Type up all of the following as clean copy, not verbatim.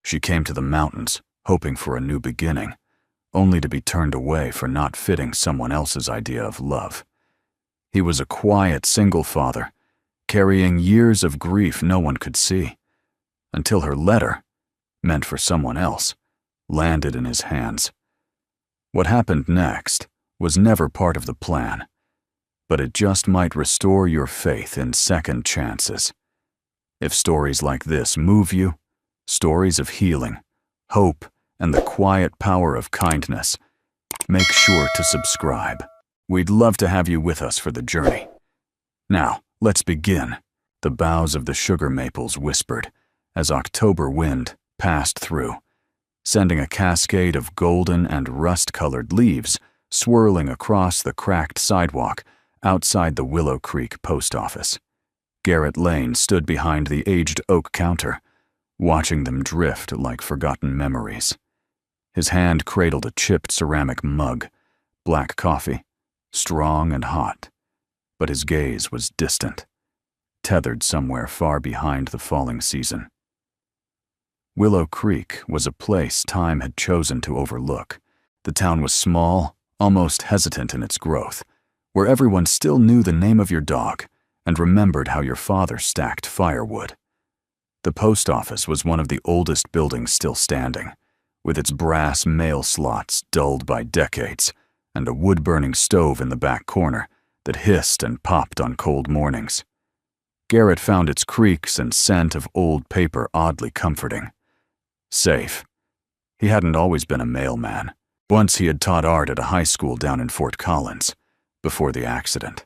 She came to the mountains, hoping for a new beginning, only to be turned away for not fitting someone else's idea of love. He was a quiet single father, carrying years of grief no one could see, until her letter, meant for someone else, landed in his hands. What happened next was never part of the plan, but it just might restore your faith in second chances. If stories like this move you, stories of healing, hope, and the quiet power of kindness, make sure to subscribe. We'd love to have you with us for the journey. Now, let's begin. The boughs of the sugar maples whispered as October wind passed through, sending a cascade of golden and rust-colored leaves swirling across the cracked sidewalk outside the Willow Creek post office. Garrett Lane stood behind the aged oak counter, watching them drift like forgotten memories. His hand cradled a chipped ceramic mug, black coffee, strong and hot, but his gaze was distant, tethered somewhere far behind the falling season. Willow Creek was a place time had chosen to overlook. The town was small, almost hesitant in its growth, where everyone still knew the name of your dog and remembered how your father stacked firewood. The post office was one of the oldest buildings still standing, with its brass mail slots dulled by decades and a wood-burning stove in the back corner that hissed and popped on cold mornings. Garrett found its creaks and scent of old paper oddly comforting. Safe. He hadn't always been a mailman. Once he had taught art at a high school down in Fort Collins, before the accident.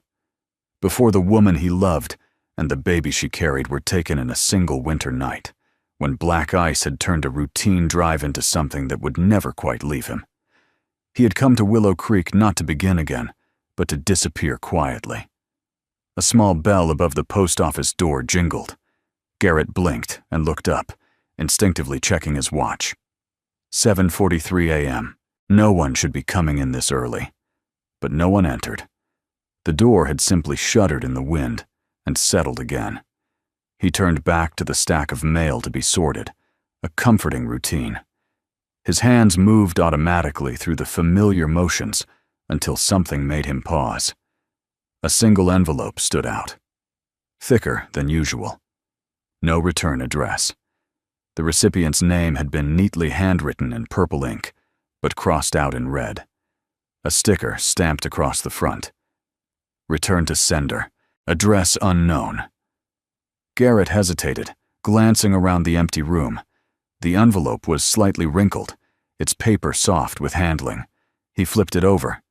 Before the woman he loved and the baby she carried were taken in a single winter night, when black ice had turned a routine drive into something that would never quite leave him. He had come to Willow Creek not to begin again, but to disappear quietly. A small bell above the post office door jingled. Garrett blinked and looked up, instinctively checking his watch. 7:43 a.m. No one should be coming in this early. But no one entered. The door had simply shuddered in the wind and settled again. He turned back to the stack of mail to be sorted, a comforting routine. His hands moved automatically through the familiar motions until something made him pause. A single envelope stood out, thicker than usual. No return address. The recipient's name had been neatly handwritten in purple ink, but crossed out in red. A sticker stamped across the front. Return to sender. Address unknown. Garrett hesitated, glancing around the empty room. The envelope was slightly wrinkled, its paper soft with handling. He flipped it over.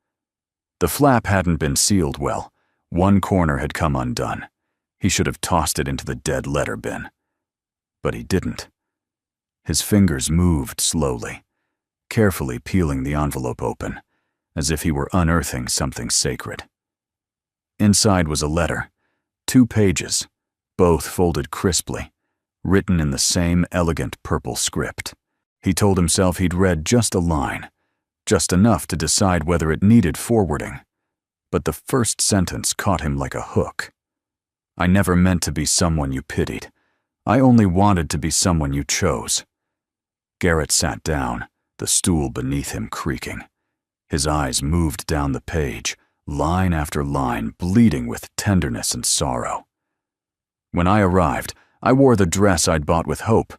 The flap hadn't been sealed well. One corner had come undone. He should have tossed it into the dead letter bin. But he didn't. His fingers moved slowly, carefully peeling the envelope open, as if he were unearthing something sacred. Inside was a letter, 2 pages, both folded crisply, written in the same elegant purple script. He told himself he'd read just a line, just enough to decide whether it needed forwarding. But the first sentence caught him like a hook. I never meant to be someone you pitied. I only wanted to be someone you chose. Garrett sat down, the stool beneath him creaking. His eyes moved down the page, line after line, bleeding with tenderness and sorrow. When I arrived, I wore the dress I'd bought with Hope.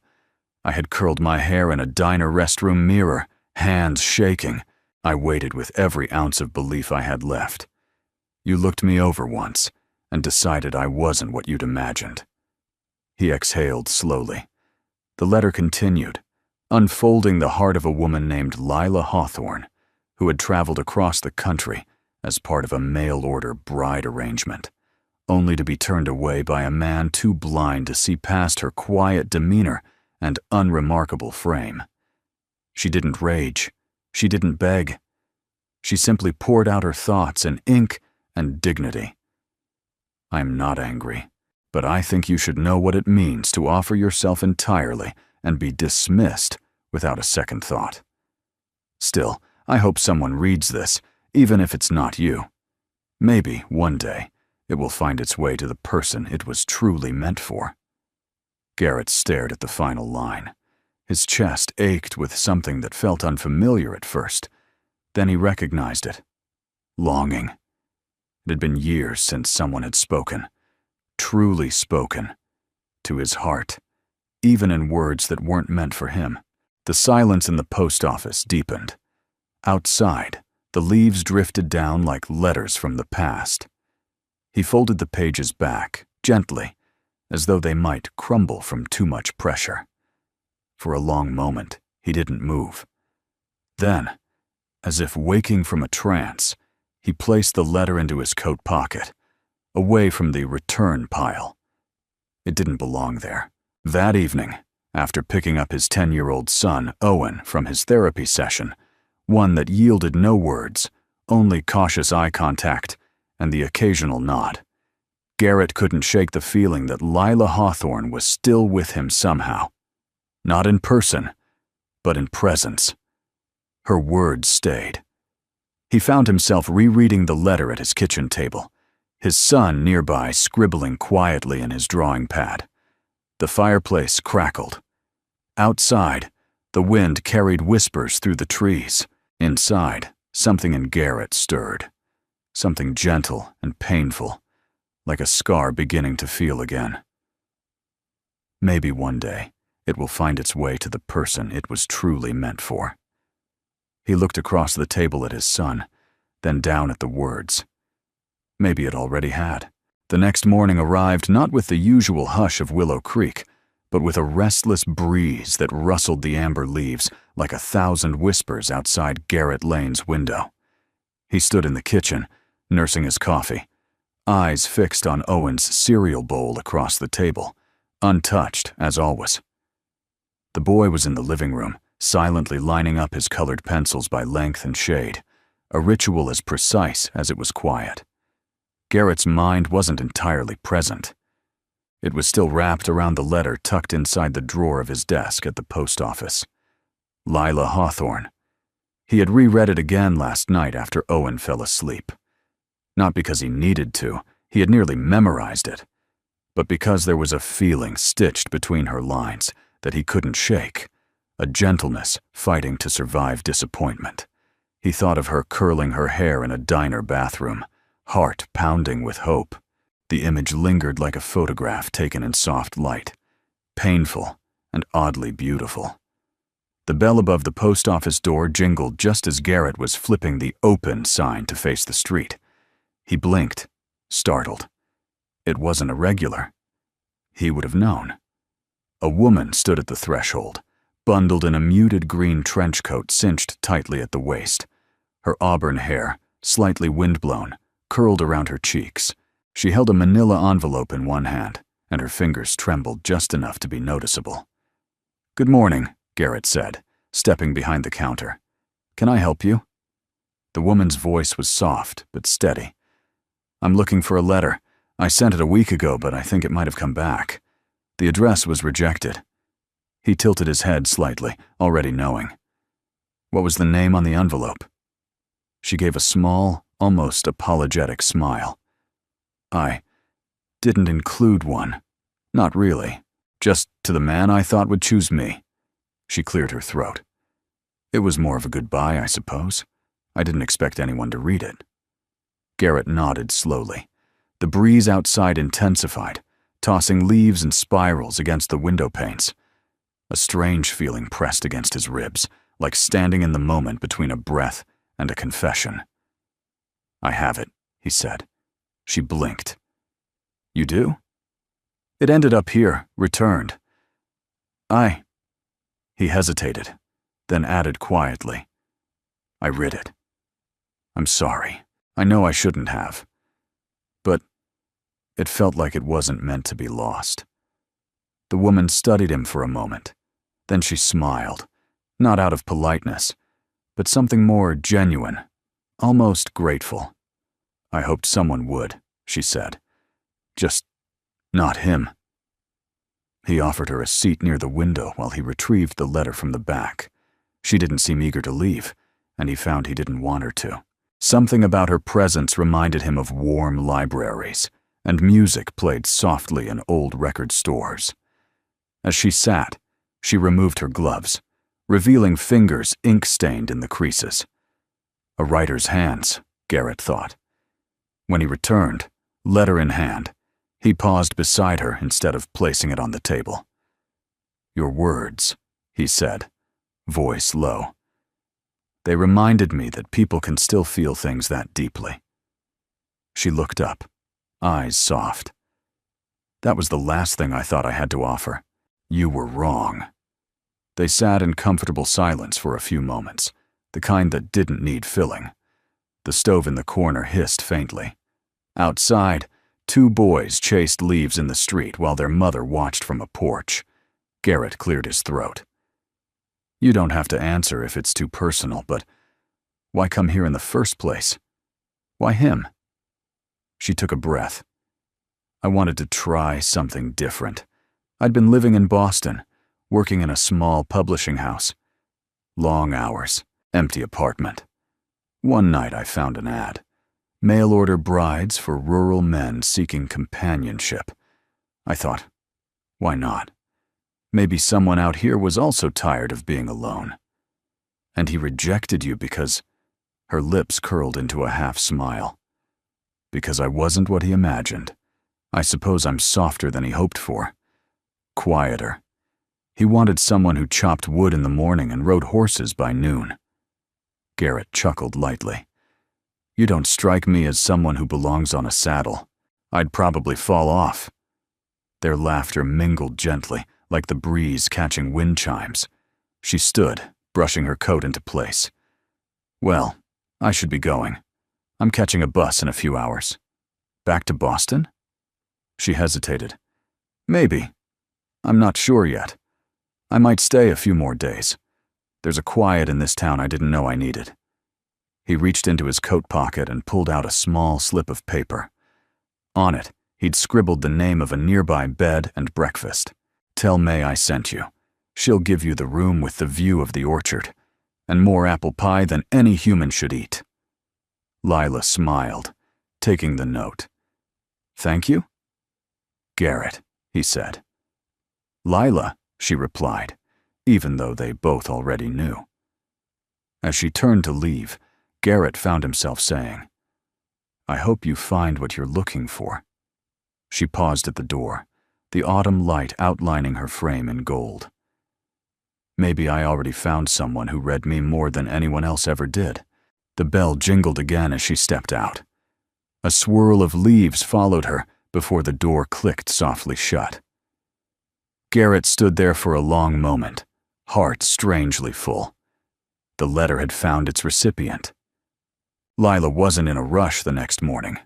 I had curled my hair in a diner restroom mirror, hands shaking. I waited with every ounce of belief I had left. You looked me over once and decided I wasn't what you'd imagined. He exhaled slowly. The letter continued, unfolding the heart of a woman named Lila Hawthorne, who had traveled across the country as part of a mail-order bride arrangement, only to be turned away by a man too blind to see past her quiet demeanor and unremarkable frame. She didn't rage. She didn't beg. She simply poured out her thoughts in ink and dignity. I'm not angry, but I think you should know what it means to offer yourself entirely and be dismissed without a second thought. Still, I hope someone reads this, even if it's not you. Maybe, one day, it will find its way to the person it was truly meant for. Garrett stared at the final line, His chest ached with something that felt unfamiliar at first. Then he recognized it. Longing. It had been years since someone had spoken, truly spoken, to his heart, even in words that weren't meant for him. The silence in the post office deepened. Outside, the leaves drifted down like letters from the past. He folded the pages back, gently, as though they might crumble from too much pressure. For a long moment, he didn't move. Then, as if waking from a trance, he placed the letter into his coat pocket, away from the return pile. It didn't belong there. That evening, after picking up his 10-year-old son, Owen, from his therapy session, one that yielded no words, only cautious eye contact and the occasional nod, Garrett couldn't shake the feeling that Lila Hawthorne was still with him somehow. Not in person, but in presence. Her words stayed. He found himself rereading the letter at his kitchen table, his son nearby scribbling quietly in his drawing pad. The fireplace crackled. Outside, the wind carried whispers through the trees. Inside, something in Garrett stirred. Something gentle and painful, like a scar beginning to feel again. Maybe one day, it will find its way to the person it was truly meant for. He looked across the table at his son, then down at the words. Maybe it already had. The next morning arrived not with the usual hush of Willow Creek, but with a restless breeze that rustled the amber leaves like 1,000 whispers outside Garrett Lane's window. He stood in the kitchen, nursing his coffee, eyes fixed on Owen's cereal bowl across the table, untouched as always. The boy was in the living room, silently lining up his colored pencils by length and shade, a ritual as precise as it was quiet. Garrett's mind wasn't entirely present. It was still wrapped around the letter tucked inside the drawer of his desk at the post office. Lila Hawthorne. He had reread it again last night after Owen fell asleep. Not because he needed to, he had nearly memorized it, but because there was a feeling stitched between her lines that he couldn't shake, a gentleness fighting to survive disappointment. He thought of her curling her hair in a diner bathroom, heart pounding with hope. The image lingered like a photograph taken in soft light, painful and oddly beautiful. The bell above the post office door jingled just as Garrett was flipping the open sign to face the street. He blinked, startled. It wasn't a regular. He would have known. A woman stood at the threshold, bundled in a muted green trench coat cinched tightly at the waist. Her auburn hair, slightly windblown, curled around her cheeks. She held a manila envelope in one hand, and her fingers trembled just enough to be noticeable. "Good morning," Garrett said, stepping behind the counter. "Can I help you?" The woman's voice was soft but steady. "I'm looking for a letter. I sent it a week ago, but I think it might have come back. The address was rejected." He tilted his head slightly, already knowing. "What was the name on the envelope?" She gave a small, almost apologetic smile. "I didn't include one. Not really. Just to the man I thought would choose me." She cleared her throat. "It was more of a goodbye, I suppose. I didn't expect anyone to read it." Garrett nodded slowly. The breeze outside intensified, tossing leaves and spirals against the window panes. A strange feeling pressed against his ribs, like standing in the moment between a breath and a confession. "I have it," he said. She blinked. "You do?" "It ended up here, returned." He hesitated, then added quietly, "I read it. I'm sorry. I know I shouldn't have. But it felt like it wasn't meant to be lost." The woman studied him for a moment. Then she smiled, not out of politeness, but something more genuine, almost grateful. "I hoped someone would," she said. "Just not him." He offered her a seat near the window while he retrieved the letter from the back. She didn't seem eager to leave, and he found he didn't want her to. Something about her presence reminded him of warm libraries, and music played softly in old record stores. As she sat, She removed her gloves, revealing fingers ink-stained in the creases. A writer's hands, Garrett thought. When he returned, letter in hand, he paused beside her instead of placing it on the table. "Your words," he said, voice low. "They reminded me that people can still feel things that deeply." She looked up, eyes soft. "That was the last thing I thought I had to offer. You were wrong." They sat in comfortable silence for a few moments, the kind that didn't need filling. The stove in the corner hissed faintly. Outside, 2 boys chased leaves in the street while their mother watched from a porch. Garrett cleared his throat. "You don't have to answer if it's too personal, but why come here in the first place? Why him?" She took a breath. "I wanted to try something different. I'd been living in Boston, working in a small publishing house. Long hours, empty apartment. One night I found an ad. Mail-order brides for rural men seeking companionship. I thought, why not? Maybe someone out here was also tired of being alone. And he rejected you because..." Her lips curled into a half-smile. "Because I wasn't what he imagined. I suppose I'm softer than he hoped for. Quieter. He wanted someone who chopped wood in the morning and rode horses by noon." Garrett chuckled lightly. "You don't strike me as someone who belongs on a saddle. I'd probably fall off." Their laughter mingled gently, like the breeze catching wind chimes. She stood, brushing her coat into place. "Well, I should be going. I'm catching a bus in a few hours." "Back to Boston?" She hesitated. "Maybe. I'm not sure yet. I might stay a few more days. There's a quiet in this town I didn't know I needed." He reached into his coat pocket and pulled out a small slip of paper. On it, he'd scribbled the name of a nearby bed and breakfast. "Tell May I sent you. She'll give you the room with the view of the orchard, and more apple pie than any human should eat." Lila smiled, taking the note. "Thank you?" "Garrett," he said. "Lila," she replied, even though they both already knew. As she turned to leave, Garrett found himself saying, "I hope you find what you're looking for." She paused at the door, the autumn light outlining her frame in gold. "Maybe I already found someone who read me more than anyone else ever did." The bell jingled again as she stepped out. A swirl of leaves followed her before the door clicked softly shut. Garrett stood there for a long moment, heart strangely full. The letter had found its recipient. Lila wasn't in a rush the next morning,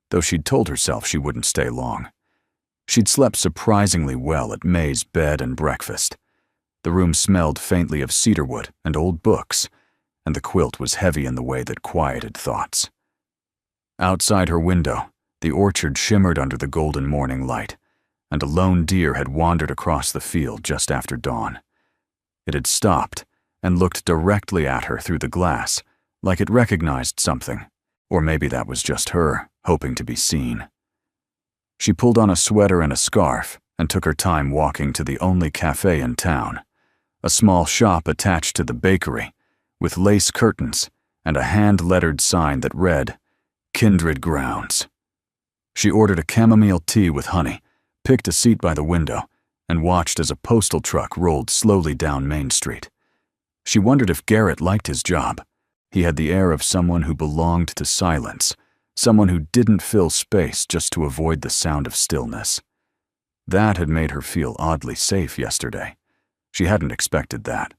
though she'd told herself she wouldn't stay long. She'd slept surprisingly well at May's bed and breakfast. The room smelled faintly of cedarwood and old books, and the quilt was heavy in the way that quieted thoughts. Outside her window, the orchard shimmered under the golden morning light, and a lone deer had wandered across the field just after dawn. It had stopped and looked directly at her through the glass, like it recognized something, or maybe that was just her, hoping to be seen. She pulled on a sweater and a scarf and took her time walking to the only cafe in town, a small shop attached to the bakery, with lace curtains and a hand-lettered sign that read, "Kindred Grounds." She ordered a chamomile tea with honey, picked a seat by the window, and watched as a postal truck rolled slowly down Main Street. She wondered if Garrett liked his job. He had the air of someone who belonged to silence, someone who didn't fill space just to avoid the sound of stillness. That had made her feel oddly safe yesterday. She hadn't expected that.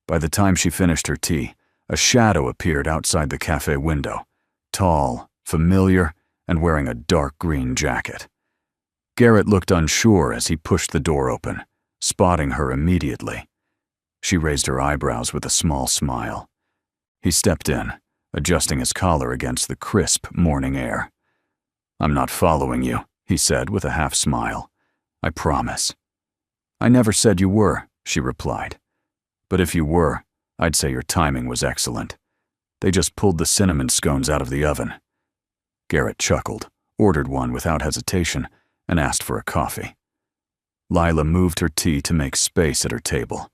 By the time she finished her tea, a shadow appeared outside the cafe window, tall, familiar, and wearing a dark green jacket. Garrett looked unsure as he pushed the door open, spotting her immediately. She raised her eyebrows with a small smile. He stepped in, adjusting his collar against the crisp morning air. "I'm not following you," he said with a half-smile. "I promise." "I never said you were," she replied. "But if you were, I'd say your timing was excellent. They just pulled the cinnamon scones out of the oven." Garrett chuckled, ordered one without hesitation, and asked for a coffee. Lila moved her tea to make space at her table.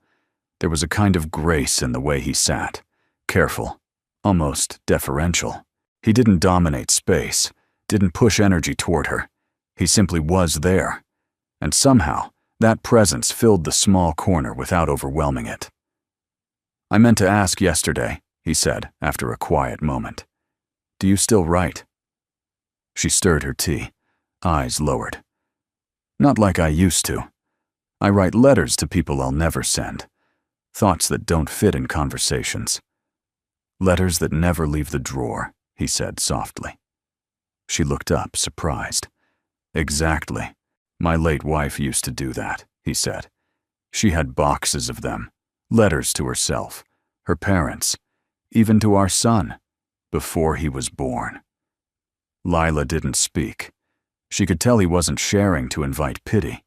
There was a kind of grace in the way he sat, careful, almost deferential. He didn't dominate space, didn't push energy toward her. He simply was there. And somehow, that presence filled the small corner without overwhelming it. "I meant to ask yesterday," he said after a quiet moment. "Do you still write?" She stirred her tea, eyes lowered. "Not like I used to. I write letters to people I'll never send. Thoughts that don't fit in conversations. Letters that never leave the drawer," he said softly. She looked up, surprised. "Exactly. My late wife used to do that," he said. "She had boxes of them, letters to herself, her parents, even to our son, before he was born." Lila didn't speak. She could tell he wasn't sharing to invite pity.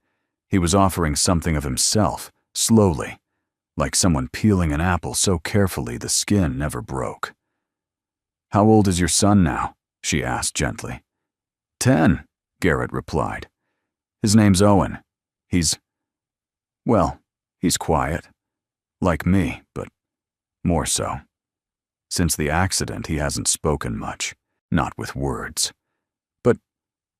He was offering something of himself, slowly, like someone peeling an apple so carefully the skin never broke. "How old is your son now?" she asked gently. 10, Garrett replied. "His name's Owen. He's quiet. Like me, but more so. Since the accident, he hasn't spoken much, not with words." "But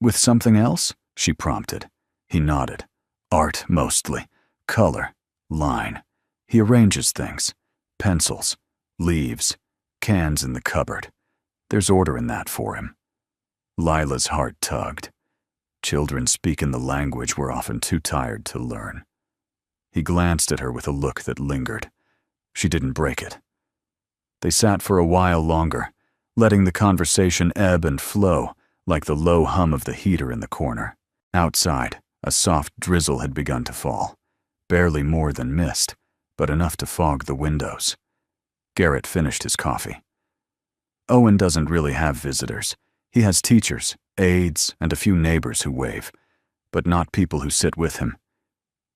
with something else?" she prompted. He nodded. "Art, mostly. Color, line. He arranges things. Pencils, leaves, cans in the cupboard. There's order in that for him." Lila's heart tugged. Children speak in the language we're often too tired to learn. He glanced at her with a look that lingered. She didn't break it. They sat for a while longer, letting the conversation ebb and flow like the low hum of the heater in the corner. Outside, a soft drizzle had begun to fall, barely more than mist, but enough to fog the windows. Garrett finished his coffee. "Owen doesn't really have visitors. He has teachers, aides, and a few neighbors who wave, but not people who sit with him.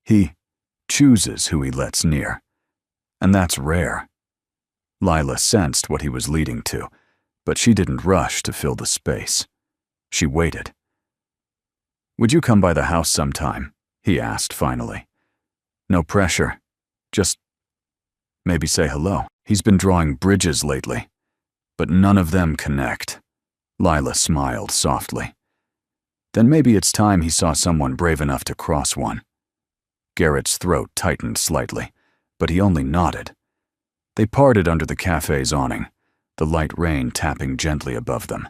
He chooses who he lets near, and that's rare." Lila sensed what he was leading to, but she didn't rush to fill the space. She waited. "Would you come by the house sometime?" he asked finally. "No pressure. Just maybe say hello." He's been drawing bridges lately, but none of them connect. Lila smiled softly. "Then maybe it's time he saw someone brave enough to cross one." Garrett's throat tightened slightly, but he only nodded. They parted under the cafe's awning, the light rain tapping gently above them.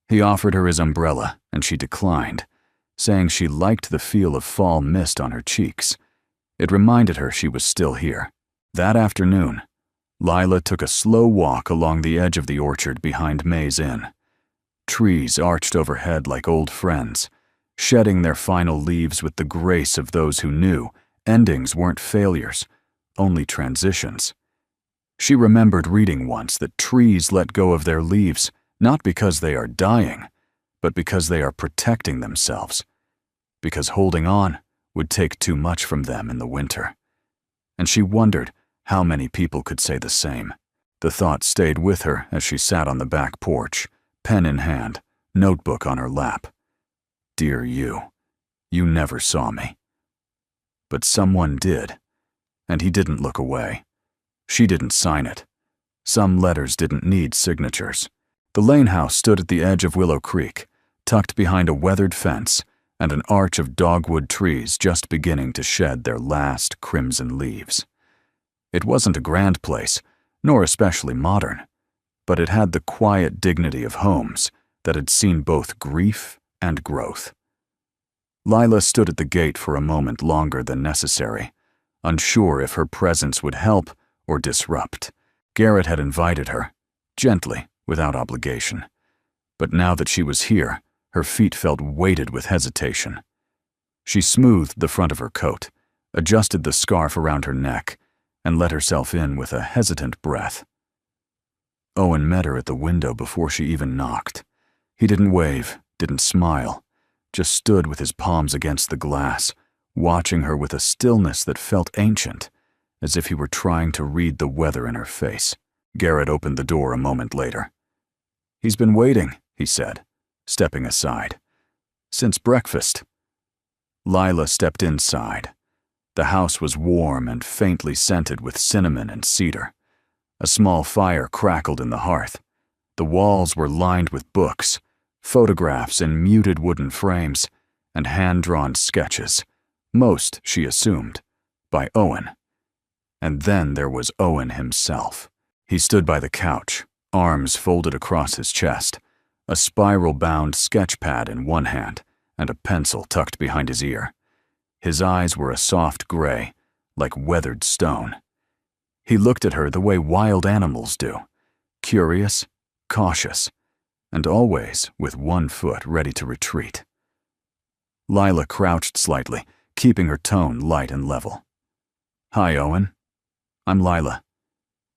He offered her his umbrella, and she declined, saying she liked the feel of fall mist on her cheeks. It reminded her she was still here. That afternoon, Lila took a slow walk along the edge of the orchard behind May's Inn. Trees arched overhead like old friends, shedding their final leaves with the grace of those who knew endings weren't failures, only transitions. She remembered reading once that trees let go of their leaves not because they are dying, but because they are protecting themselves, because holding on would take too much from them in the winter. And she wondered how many people could say the same. The thought stayed with her as she sat on the back porch, pen in hand, notebook on her lap. "Dear you, you never saw me." But someone did, and he didn't look away. She didn't sign it. Some letters didn't need signatures. The Lane house stood at the edge of Willow Creek, tucked behind a weathered fence and an arch of dogwood trees just beginning to shed their last crimson leaves. It wasn't a grand place, nor especially modern, but it had the quiet dignity of homes that had seen both grief and growth. Lila stood at the gate for a moment longer than necessary, unsure if her presence would help or disrupt. Garrett had invited her, gently, without obligation. But now that she was here, her feet felt weighted with hesitation. She smoothed the front of her coat, adjusted the scarf around her neck, and let herself in with a hesitant breath. Owen met her at the window before she even knocked. He didn't wave, didn't smile, just stood with his palms against the glass, watching her with a stillness that felt ancient, as if he were trying to read the weather in her face. Garrett opened the door a moment later. "He's been waiting," he said, stepping aside. "Since breakfast." Lila stepped inside. The house was warm and faintly scented with cinnamon and cedar. A small fire crackled in the hearth. The walls were lined with books, photographs in muted wooden frames, and hand-drawn sketches, most, she assumed, by Owen. And then there was Owen himself. He stood by the couch, arms folded across his chest, a spiral-bound sketch pad in one hand, and a pencil tucked behind his ear. His eyes were a soft gray, like weathered stone. He looked at her the way wild animals do, curious, cautious, and always with one foot ready to retreat. Lila crouched slightly, keeping her tone light and level. "Hi, Owen. I'm Lila.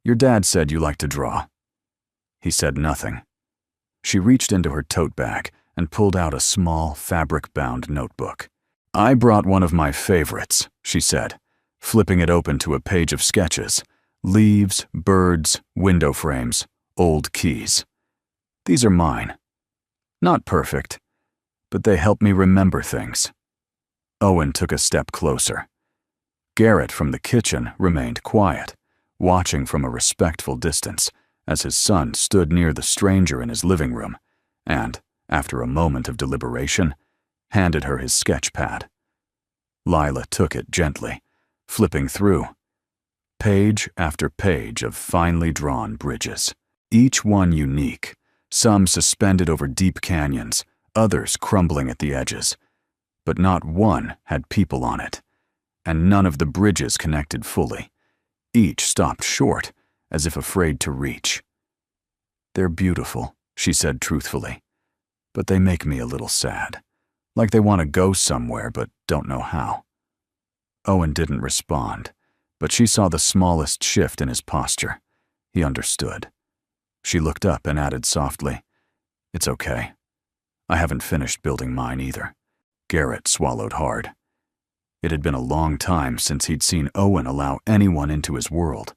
Your dad said you like to draw." He said nothing. She reached into her tote bag and pulled out a small, fabric-bound notebook. "I brought one of my favorites," she said, flipping it open to a page of sketches. Leaves, birds, window frames, old keys. "These are mine. Not perfect, but they help me remember things." Owen took a step closer. Garrett from the kitchen remained quiet, watching from a respectful distance as his son stood near the stranger in his living room and, after a moment of deliberation, handed her his sketch pad. Lila took it gently, flipping through. Page after page of finely drawn bridges, each one unique, some suspended over deep canyons, others crumbling at the edges. But not one had people on it, and none of the bridges connected fully. Each stopped short, as if afraid to reach. "They're beautiful," she said truthfully, "but they make me a little sad, like they want to go somewhere but don't know how." Owen didn't respond, but she saw the smallest shift in his posture. He understood. She looked up and added softly, "It's okay. I haven't finished building mine either." Garrett swallowed hard. It had been a long time since he'd seen Owen allow anyone into his world,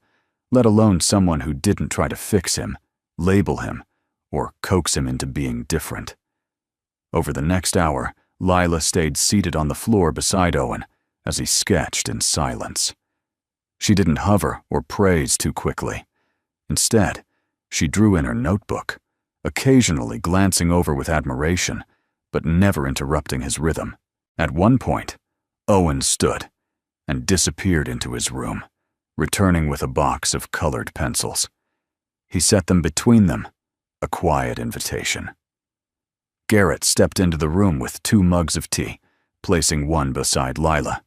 let alone someone who didn't try to fix him, label him, or coax him into being different. Over the next hour, Lila stayed seated on the floor beside Owen as he sketched in silence. She didn't hover or praise too quickly. Instead, she drew in her notebook, occasionally glancing over with admiration, but never interrupting his rhythm. At one point, Owen stood and disappeared into his room, returning with a box of colored pencils. He set them between them, a quiet invitation. Garrett stepped into the room with 2 mugs of tea, placing one beside Lila.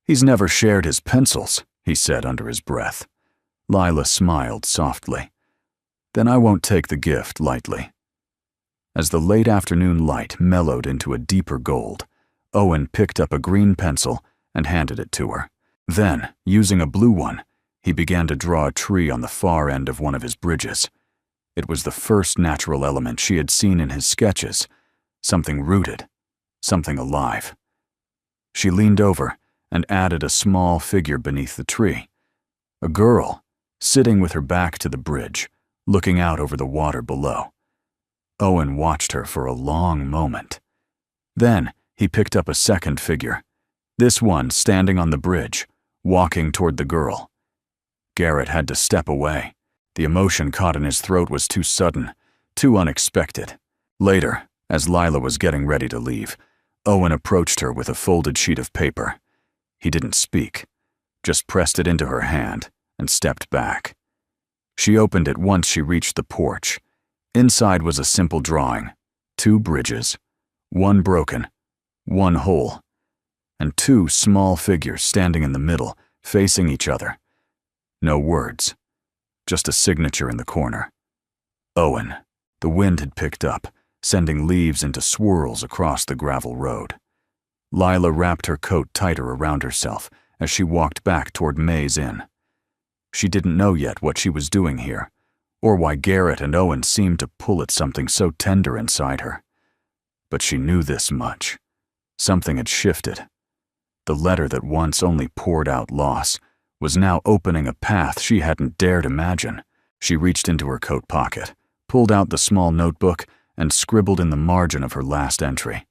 "He's never shared his pencils," he said under his breath. Lila smiled softly. "Then I won't take the gift lightly." As the late afternoon light mellowed into a deeper gold, Owen picked up a green pencil and handed it to her. Then, using a blue one, he began to draw a tree on the far end of one of his bridges. It was the first natural element she had seen in his sketches, something rooted, something alive. She leaned over and added a small figure beneath the tree. A girl, sitting with her back to the bridge, looking out over the water below. Owen watched her for a long moment. Then he picked up a second figure, this one standing on the bridge, walking toward the girl. Garrett had to step away. The emotion caught in his throat was too sudden, too unexpected. Later, as Lila was getting ready to leave, Owen approached her with a folded sheet of paper. He didn't speak, just pressed it into her hand and stepped back. She opened it once she reached the porch. Inside was a simple drawing, 2 bridges, one broken, one whole, and 2 small figures standing in the middle, facing each other. No words, just a signature in the corner. Owen. The wind had picked up, sending leaves into swirls across the gravel road. Lila wrapped her coat tighter around herself as she walked back toward May's Inn. She didn't know yet what she was doing here, or why Garrett and Owen seemed to pull at something so tender inside her. But she knew this much. Something had shifted. The letter that once only poured out loss was now opening a path she hadn't dared imagine. She reached into her coat pocket, pulled out the small notebook, and scribbled in the margin of her last entry.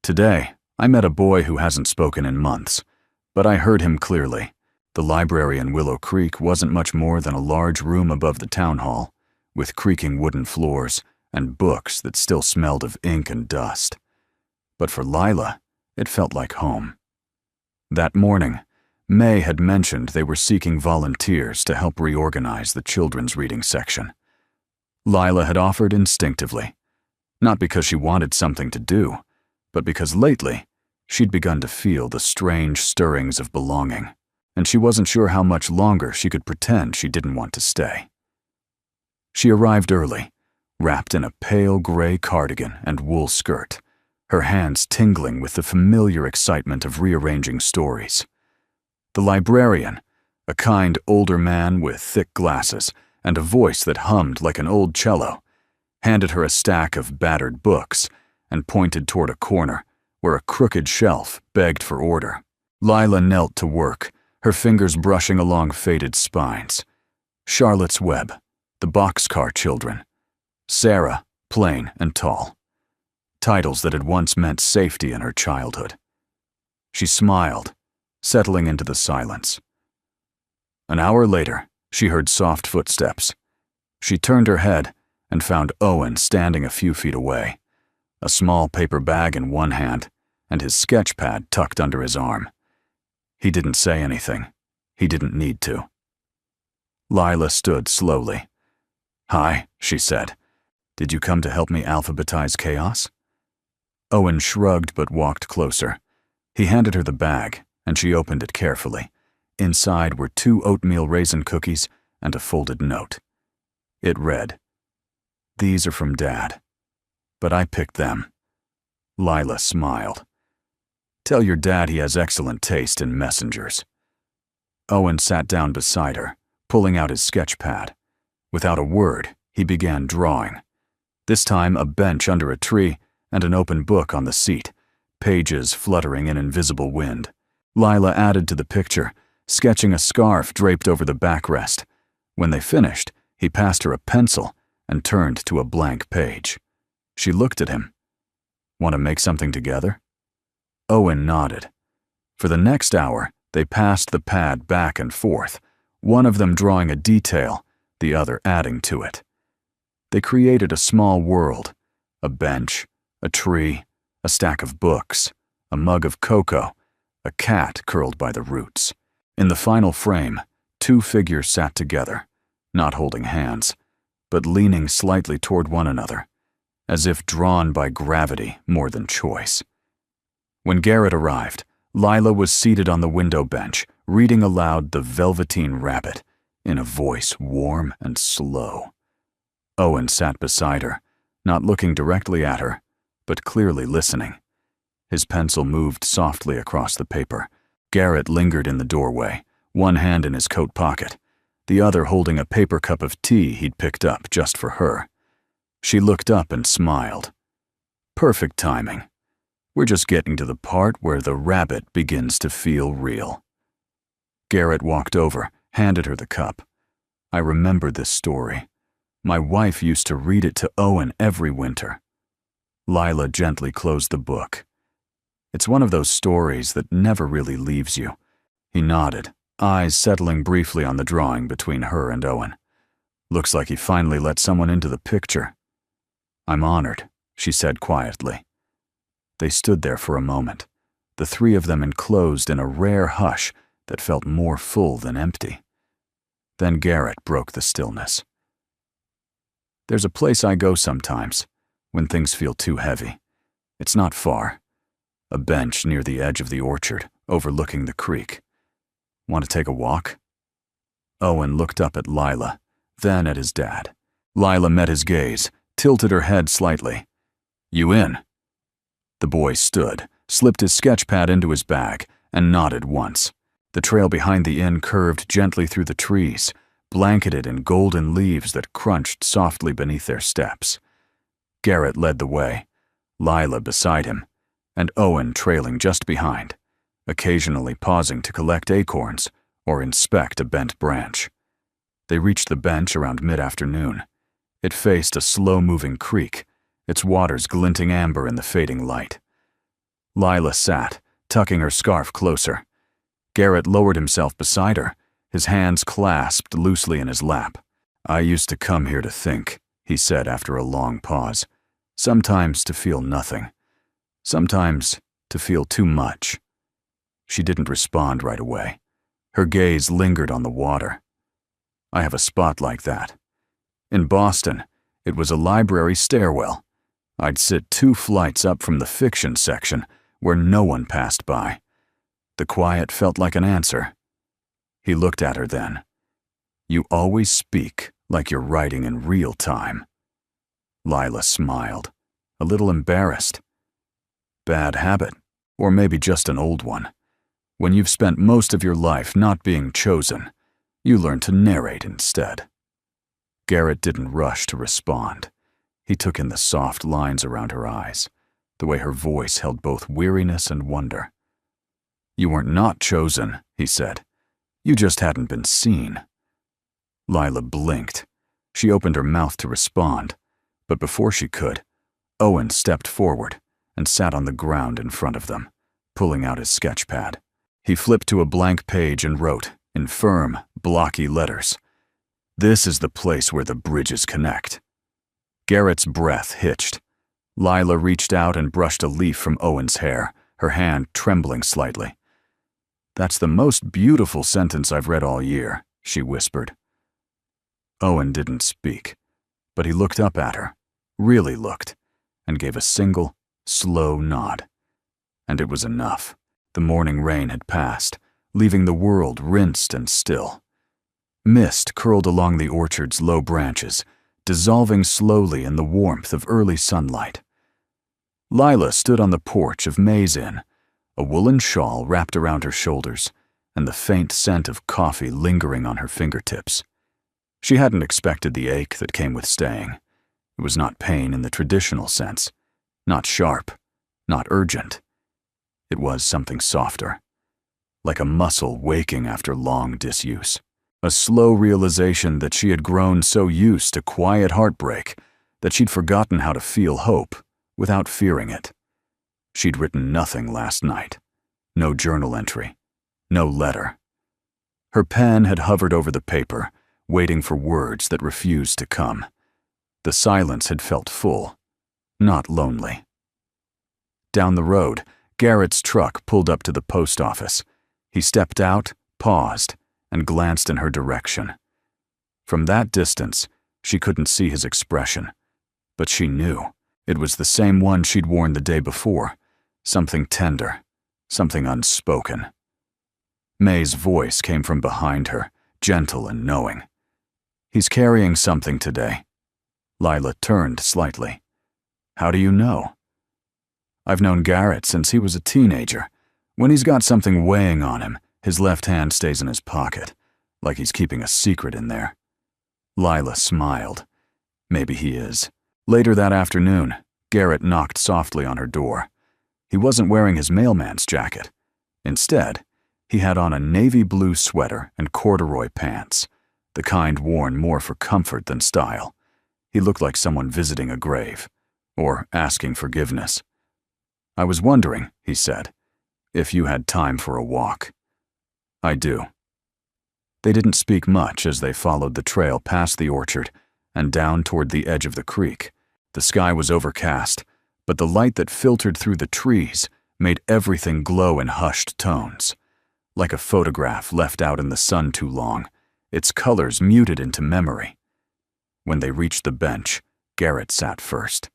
"Today, I met a boy who hasn't spoken in months, but I heard him clearly. The library in Willow Creek wasn't much more than a large room above the town hall, with creaking wooden floors and books that still smelled of ink and dust. But for Lila, it felt like home. That morning, May had mentioned they were seeking volunteers to help reorganize the children's reading section. Lila had offered instinctively, not because she wanted something to do, but because lately she'd begun to feel the strange stirrings of belonging, and she wasn't sure how much longer she could pretend she didn't want to stay. She arrived early, wrapped in a pale gray cardigan and wool skirt, her hands tingling with the familiar excitement of rearranging stories. The librarian, a kind older man with thick glasses and a voice that hummed like an old cello, handed her a stack of battered books and pointed toward a corner where a crooked shelf begged for order. Lila knelt to work, her fingers brushing along faded spines. Charlotte's Web, The Boxcar Children, Sarah, Plain and Tall. Titles that had once meant safety in her childhood. She smiled, settling into the silence. An hour later, she heard soft footsteps. She turned her head and found Owen standing a few feet away, a small paper bag in one hand and his sketch pad tucked under his arm. He didn't say anything. He didn't need to. Lila stood slowly. "Hi," she said. "Did you come to help me alphabetize chaos?" Owen shrugged but walked closer. He handed her the bag, and she opened it carefully. Inside were 2 oatmeal raisin cookies and a folded note. It read, "These are from Dad, but I picked them." Lila smiled. "Tell your dad he has excellent taste in messengers." Owen sat down beside her, pulling out his sketch pad. Without a word, he began drawing. This time a bench under a tree and an open book on the seat, pages fluttering in invisible wind. Lila added to the picture, sketching a scarf draped over the backrest. When they finished, he passed her a pencil and turned to a blank page. She looked at him. "Want to make something together?" Owen nodded. For the next hour, they passed the pad back and forth, one of them drawing a detail, the other adding to it. They created a small world, a bench, a tree, a stack of books, a mug of cocoa, a cat curled by the roots. In the final frame, 2 figures sat together, not holding hands, but leaning slightly toward one another, as if drawn by gravity more than choice. When Garrett arrived, Lila was seated on the window bench, reading aloud The Velveteen Rabbit, in a voice warm and slow. Owen sat beside her, not looking directly at her, but clearly listening. His pencil moved softly across the paper. Garrett lingered in the doorway, one hand in his coat pocket, the other holding a paper cup of tea he'd picked up just for her. She looked up and smiled. "Perfect timing. We're just getting to the part where the rabbit begins to feel real." Garrett walked over, handed her the cup. "I remember this story. My wife used to read it to Owen every winter." Lila gently closed the book. "It's one of those stories that never really leaves you." He nodded, eyes settling briefly on the drawing between her and Owen. "Looks like he finally let someone into the picture." "I'm honored," she said quietly. They stood there for a moment, the 3 of them enclosed in a rare hush that felt more full than empty. Then Garrett broke the stillness. "There's a place I go sometimes, when things feel too heavy. It's not far. A bench near the edge of the orchard, overlooking the creek. Want to take a walk?" Owen looked up at Lila, then at his dad. Lila met his gaze, tilted her head slightly. "You in?" The boy stood, slipped his sketch pad into his bag, and nodded once. The trail behind the inn curved gently through the trees, blanketed in golden leaves that crunched softly beneath their steps. Garrett led the way, Lila beside him, and Owen trailing just behind, occasionally pausing to collect acorns or inspect a bent branch. They reached the bench around mid-afternoon. It faced a slow-moving creek, its waters glinting amber in the fading light. Lila sat, tucking her scarf closer. Garrett lowered himself beside her, his hands clasped loosely in his lap. "I used to come here to think," he said after a long pause. "Sometimes to feel nothing. Sometimes to feel too much." She didn't respond right away. Her gaze lingered on the water. "I have a spot like that. In Boston, it was a library stairwell. I'd sit 2 flights up from the fiction section where no one passed by. The quiet felt like an answer." He looked at her then. "You always speak like you're writing in real time." Lila smiled, a little embarrassed. "Bad habit, or maybe just an old one. When you've spent most of your life not being chosen, you learn to narrate instead." Garrett didn't rush to respond. He took in the soft lines around her eyes, the way her voice held both weariness and wonder. "You weren't not chosen," he said. "You just hadn't been seen." Lila blinked. She opened her mouth to respond, but before she could, Owen stepped forward and sat on the ground in front of them, pulling out his sketch pad. He flipped to a blank page and wrote, in firm, blocky letters, "This is the place where the bridges connect." Garrett's breath hitched. Lila reached out and brushed a leaf from Owen's hair, her hand trembling slightly. "That's the most beautiful sentence I've read all year," she whispered. Owen didn't speak, but he looked up at her, really looked, and gave a single, slow nod. And it was enough. The morning rain had passed, leaving the world rinsed and still. Mist curled along the orchard's low branches, dissolving slowly in the warmth of early sunlight. Lila stood on the porch of May's Inn, a woolen shawl wrapped around her shoulders, and the faint scent of coffee lingering on her fingertips. She hadn't expected the ache that came with staying. It was not pain in the traditional sense, not sharp, not urgent. It was something softer, like a muscle waking after long disuse. A slow realization that she had grown so used to quiet heartbreak that she'd forgotten how to feel hope without fearing it. She'd written nothing last night. No journal entry. No letter. Her pen had hovered over the paper, waiting for words that refused to come. The silence had felt full, not lonely. Down the road, Garrett's truck pulled up to the post office. He stepped out, paused, and glanced in her direction. From that distance, she couldn't see his expression, but she knew it was the same one she'd worn the day before, something tender, something unspoken. May's voice came from behind her, gentle and knowing. "He's carrying something today." Lila turned slightly. "How do you know?" "I've known Garrett since he was a teenager. When he's got something weighing on him, his left hand stays in his pocket, like he's keeping a secret in there." Lila smiled. Maybe he is. Later that afternoon, Garrett knocked softly on her door. He wasn't wearing his mailman's jacket. Instead, he had on a navy blue sweater and corduroy pants, the kind worn more for comfort than style. He looked like someone visiting a grave, or asking forgiveness. "I was wondering," he said, "if you had time for a walk." "I do." They didn't speak much as they followed the trail past the orchard and down toward the edge of the creek. The sky was overcast, but the light that filtered through the trees made everything glow in hushed tones. Like a photograph left out in the sun too long, its colors muted into memory. When they reached the bench, Garrett sat first.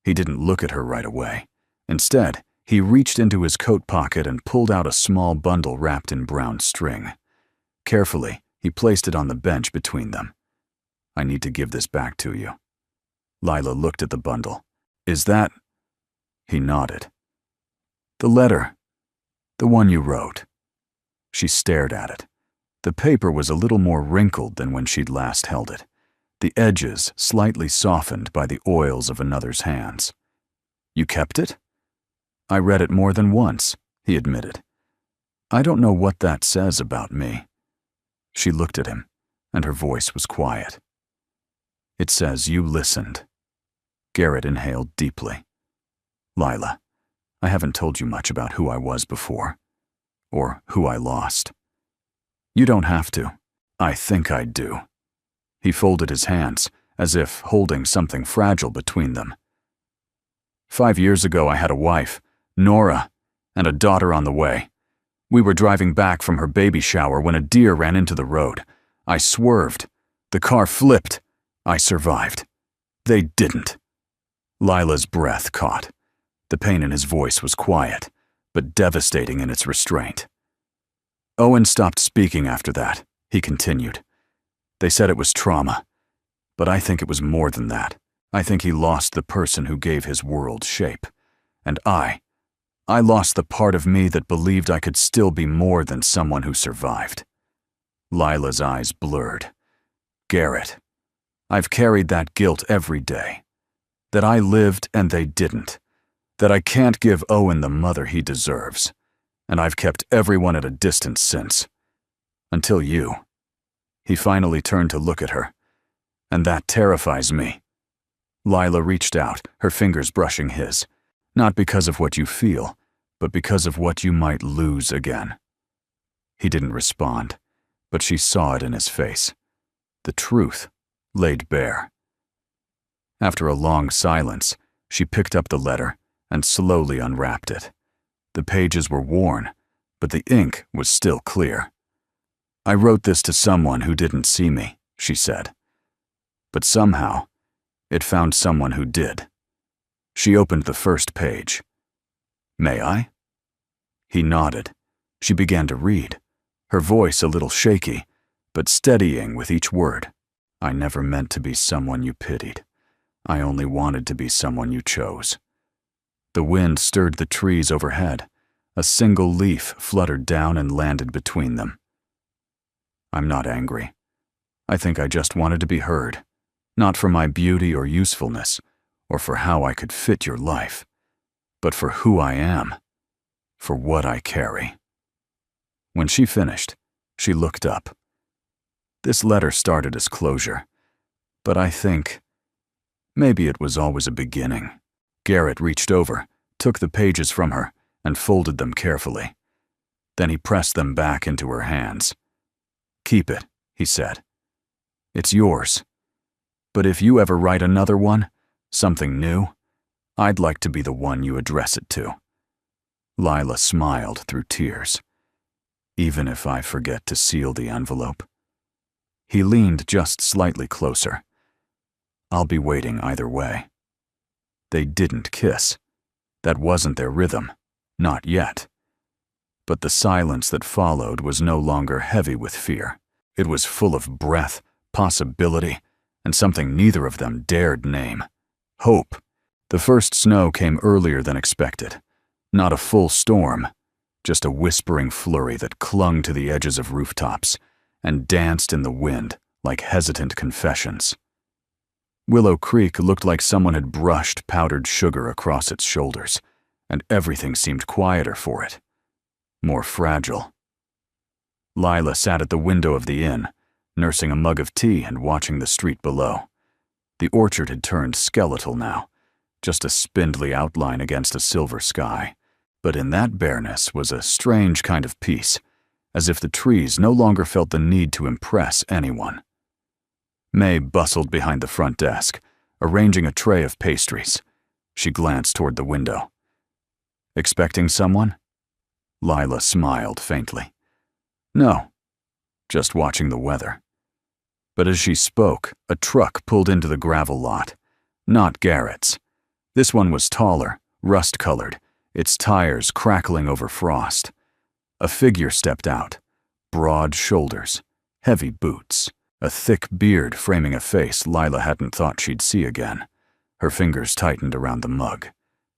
He didn't look at her right away. Instead, he reached into his coat pocket and pulled out a small bundle wrapped in brown string. Carefully, he placed it on the bench between them. "I need to give this back to you." Lila looked at the bundle. "Is that—" He nodded. "The letter. The one you wrote." She stared at it. The paper was a little more wrinkled than when she'd last held it, the edges slightly softened by the oils of another's hands. "You kept it?" "I read it more than once," he admitted. "I don't know what that says about me." She looked at him, and her voice was quiet. "It says you listened." Garrett inhaled deeply. "Lila, I haven't told you much about who I was before, or who I lost. You don't have to. I think I do." He folded his hands, as if holding something fragile between them. 5 years ago, I had a wife, Nora, and a daughter on the way. We were driving back from her baby shower when a deer ran into the road. I swerved. The car flipped. I survived. They didn't. Lila's breath caught. The pain in his voice was quiet, but devastating in its restraint. Owen stopped speaking after that, he continued. They said it was trauma, but I think it was more than that. I think he lost the person who gave his world shape. And I lost the part of me that believed I could still be more than someone who survived. Lila's eyes blurred. Garrett, I've carried that guilt every day. That I lived and they didn't. That I can't give Owen the mother he deserves. And I've kept everyone at a distance since. Until you. He finally turned to look at her. And that terrifies me. Lila reached out, her fingers brushing his. Not because of what you feel, but because of what you might lose again. He didn't respond, but she saw it in his face. The truth laid bare. After a long silence, she picked up the letter and slowly unwrapped it. The pages were worn, but the ink was still clear. I wrote this to someone who didn't see me, she said. But somehow, it found someone who did. She opened the first page. May I? He nodded. She began to read, her voice a little shaky, but steadying with each word. I never meant to be someone you pitied. I only wanted to be someone you chose. The wind stirred the trees overhead. A single leaf fluttered down and landed between them. I'm not angry. I think I just wanted to be heard, not for my beauty or usefulness, or for how I could fit your life, but for who I am, for what I carry. When she finished, she looked up. This letter started as closure, but I think maybe it was always a beginning. Garrett reached over, took the pages from her, and folded them carefully. Then he pressed them back into her hands. Keep it, he said. It's yours. But if you ever write another one, something new, I'd like to be the one you address it to. Lila smiled through tears. Even if I forget to seal the envelope. He leaned just slightly closer. I'll be waiting either way. They didn't kiss. That wasn't their rhythm. Not yet. But the silence that followed was no longer heavy with fear. It was full of breath, possibility, and something neither of them dared name. Hope. The first snow came earlier than expected. Not a full storm, just a whispering flurry that clung to the edges of rooftops and danced in the wind like hesitant confessions. Willow Creek looked like someone had brushed powdered sugar across its shoulders, and everything seemed quieter for it, more fragile. Lila sat at the window of the inn, nursing a mug of tea and watching the street below. The orchard had turned skeletal now, just a spindly outline against a silver sky. But in that bareness was a strange kind of peace, as if the trees no longer felt the need to impress anyone. May bustled behind the front desk, arranging a tray of pastries. She glanced toward the window. Expecting someone? Lila smiled faintly. No, just watching the weather. But as she spoke, a truck pulled into the gravel lot. Not Garrett's. This one was taller, rust-colored, its tires crackling over frost. A figure stepped out, broad shoulders, heavy boots, a thick beard framing a face Lila hadn't thought she'd see again. Her fingers tightened around the mug.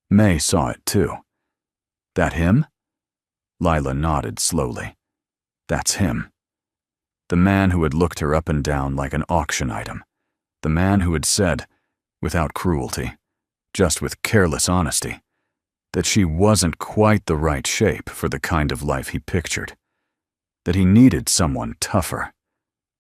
May saw it too. That him? Lila nodded slowly. That's him. The man who had looked her up and down like an auction item. The man who had said, without cruelty, just with careless honesty, that she wasn't quite the right shape for the kind of life he pictured. That he needed someone tougher.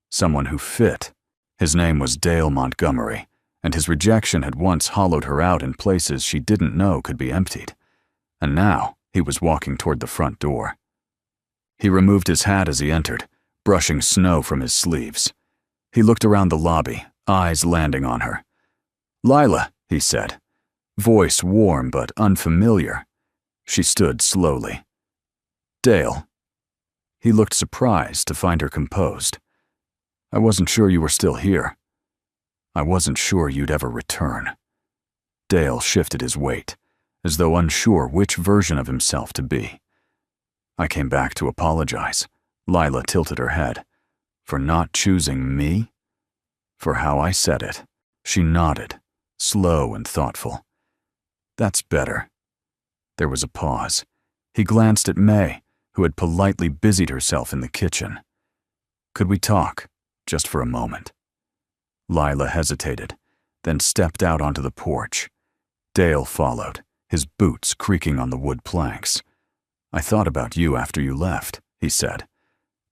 Someone who fit. His name was Dale Montgomery, and his rejection had once hollowed her out in places she didn't know could be emptied. and now he was walking toward the front door. He removed his hat as he entered, brushing snow from his sleeves. He looked around the lobby, eyes landing on her. "Lila," he said, voice warm but unfamiliar. She stood slowly. "Dale." He looked surprised to find her composed. "I wasn't sure you were still here. I wasn't sure you'd ever return." Dale shifted his weight, as though unsure which version of himself to be. "I came back to apologize." Lila tilted her head. "For not choosing me?" "For how I said it." She nodded, slow and thoughtful. "That's better." There was a pause. He glanced at May, who had politely busied herself in the kitchen. "Could we talk, just for a moment?" Lila hesitated, then stepped out onto the porch. Dale followed, his boots creaking on the wood planks. "I thought about you after you left," he said.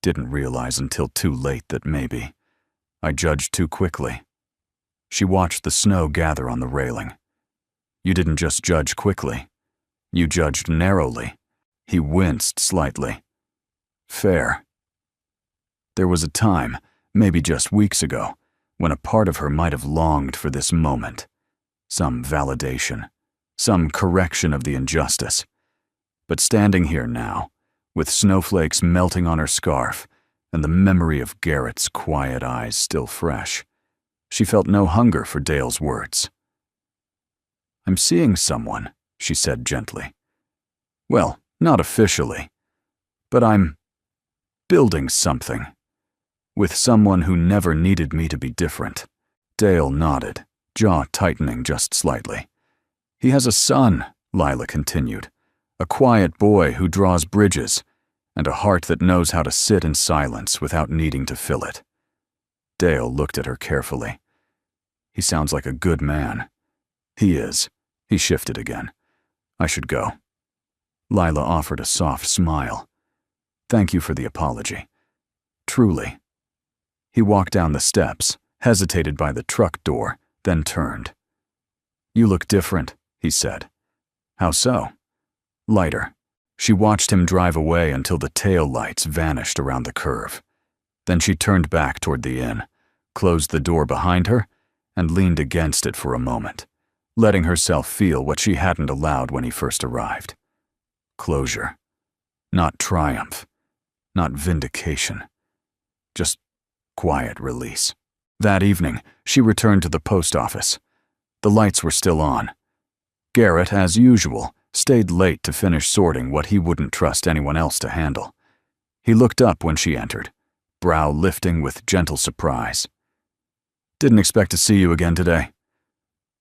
"Didn't realize until too late that maybe I judged too quickly." She watched the snow gather on the railing. "You didn't just judge quickly. You judged narrowly." He winced slightly. "Fair." There was a time, maybe just weeks ago, when a part of her might have longed for this moment. Some validation, some correction of the injustice. But standing here now, with snowflakes melting on her scarf and the memory of Garrett's quiet eyes still fresh, she felt no hunger for Dale's words. "I'm seeing someone," she said gently. "Well, not officially, but I'm building something. With someone who never needed me to be different." Dale nodded, jaw tightening just slightly. "He has a son," Lila continued. "A quiet boy who draws bridges, and a heart that knows how to sit in silence without needing to fill it." Dale looked at her carefully. "He sounds like a good man." "He is." He shifted again. "I should go." Lila offered a soft smile. "Thank you for the apology. Truly." He walked down the steps, hesitated by the truck door, then turned. "You look different," he said. "How so?" "Lighter." She watched him drive away until the tail lights vanished around the curve. Then she turned back toward the inn, closed the door behind her, and leaned against it for a moment, letting herself feel what she hadn't allowed when he first arrived. Closure. Not triumph. Not vindication. Just quiet release. That evening, she returned to the post office. The lights were still on. Garrett, as usual, stayed late to finish sorting what he wouldn't trust anyone else to handle. He looked up when she entered, brow lifting with gentle surprise. "Didn't expect to see you again today."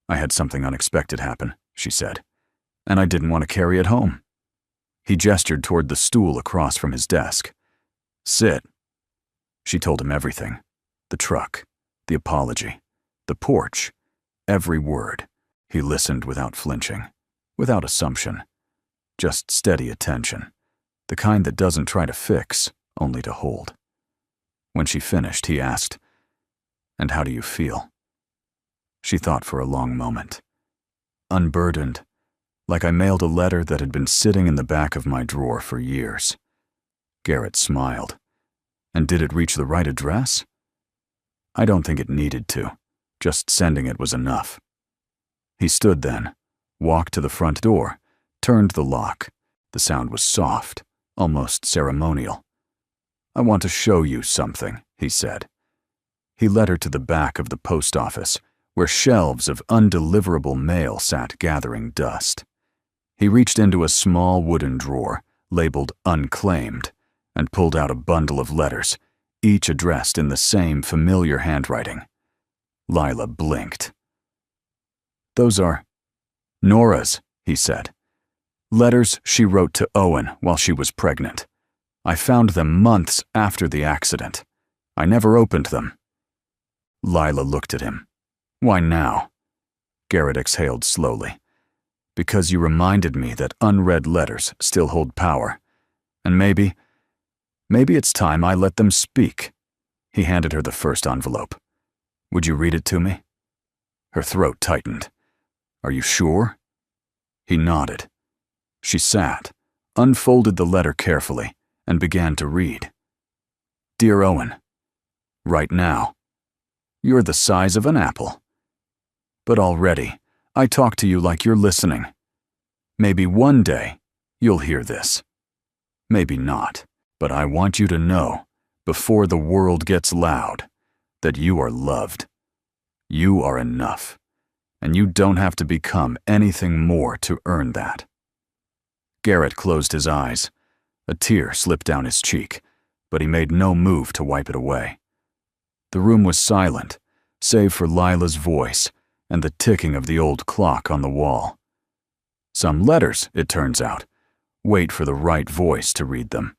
"I had something unexpected happen," she said, "and I didn't want to carry it home." He gestured toward the stool across from his desk. "Sit." She told him everything. The truck, the apology, the porch, every word. He listened without flinching, without assumption, just steady attention, the kind that doesn't try to fix, only to hold. When she finished, he asked, "And how do you feel?" She thought for a long moment. "Unburdened, like I mailed a letter that had been sitting in the back of my drawer for years." Garrett smiled. "And did it reach the right address?" "I don't think it needed to. Just sending it was enough." He stood then, walked to the front door, turned the lock. The sound was soft, almost ceremonial. "I want to show you something," he said. He led her to the back of the post office, where shelves of undeliverable mail sat gathering dust. He reached into a small wooden drawer, labeled Unclaimed, and pulled out a bundle of letters, each addressed in the same familiar handwriting. Lila blinked. "Those are Nora's," he said. "Letters she wrote to Owen while she was pregnant. I found them months after the accident. I never opened them." Lila looked at him. "Why now?" Garrett exhaled slowly. "Because you reminded me that unread letters still hold power. And maybe it's time I let them speak." He handed her the first envelope. "Would you read it to me?" Her throat tightened. "Are you sure?" He nodded. She sat, unfolded the letter carefully, and began to read. Dear Owen, right now, you're the size of an apple. But already, I talk to you like you're listening. Maybe one day, you'll hear this. Maybe not, but I want you to know, before the world gets loud, that you are loved. You are enough, and you don't have to become anything more to earn that. Garrett closed his eyes. A tear slipped down his cheek, but he made no move to wipe it away. The room was silent, save for Lila's voice and the ticking of the old clock on the wall. Some letters, it turns out, wait for the right voice to read them.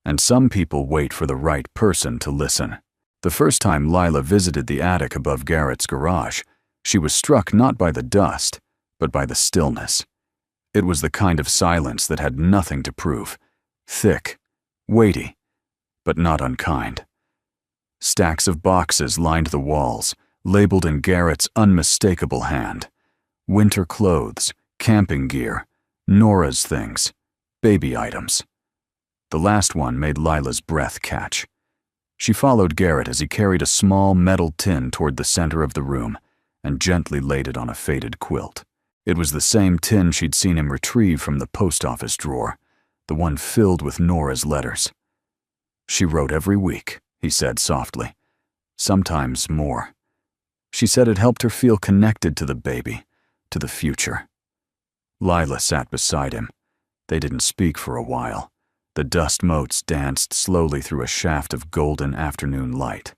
And some people wait for the right person to listen. The first time Lila visited the attic above Garrett's garage, she was struck not by the dust, but by the stillness. It was the kind of silence that had nothing to prove, thick, weighty, but not unkind. Stacks of boxes lined the walls, labeled in Garrett's unmistakable hand. Winter clothes, camping gear, Nora's things, baby items. The last one made Lila's breath catch. She followed Garrett as he carried a small metal tin toward the center of the room and gently laid it on a faded quilt. It was the same tin she'd seen him retrieve from the post office drawer, the one filled with Nora's letters. She wrote every week, he said softly, sometimes more. She said it helped her feel connected to the baby, to the future. Lila sat beside him. They didn't speak for a while. The dust motes danced slowly through a shaft of golden afternoon light.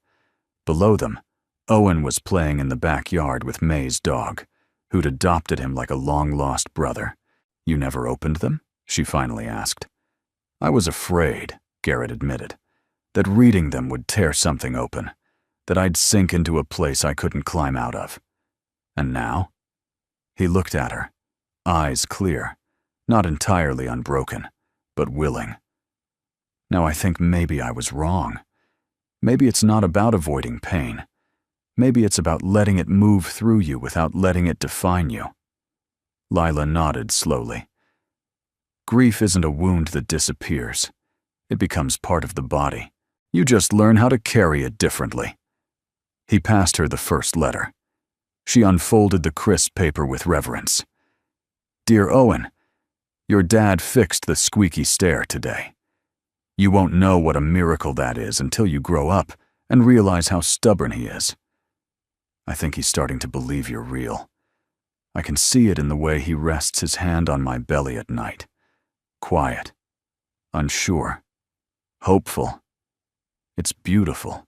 Below them, Owen was playing in the backyard with May's dog, who'd adopted him like a long-lost brother. You never opened them? She finally asked. I was afraid, Garrett admitted, that reading them would tear something open, that I'd sink into a place I couldn't climb out of. And now? He looked at her, eyes clear, not entirely unbroken, but willing. Now I think maybe I was wrong. Maybe it's not about avoiding pain. Maybe it's about letting it move through you without letting it define you. Lila nodded slowly. Grief isn't a wound that disappears. It becomes part of the body. You just learn how to carry it differently. He passed her the first letter. She unfolded the crisp paper with reverence. Dear Owen, your dad fixed the squeaky stair today. You won't know what a miracle that is until you grow up and realize how stubborn he is. I think he's starting to believe you're real. I can see it in the way he rests his hand on my belly at night. Quiet, unsure, hopeful. It's beautiful.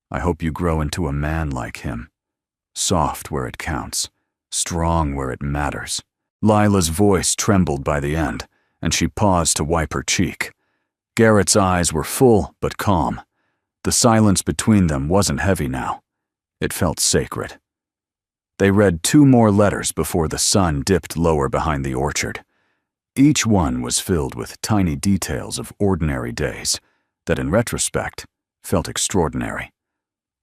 I hope you grow into a man like him, soft where it counts, strong where it matters. Lila's voice trembled by the end, and she paused to wipe her cheek. Garrett's eyes were full but calm. The silence between them wasn't heavy now. It felt sacred. They read 2 more letters before the sun dipped lower behind the orchard. Each one was filled with tiny details of ordinary days that, in retrospect, felt extraordinary.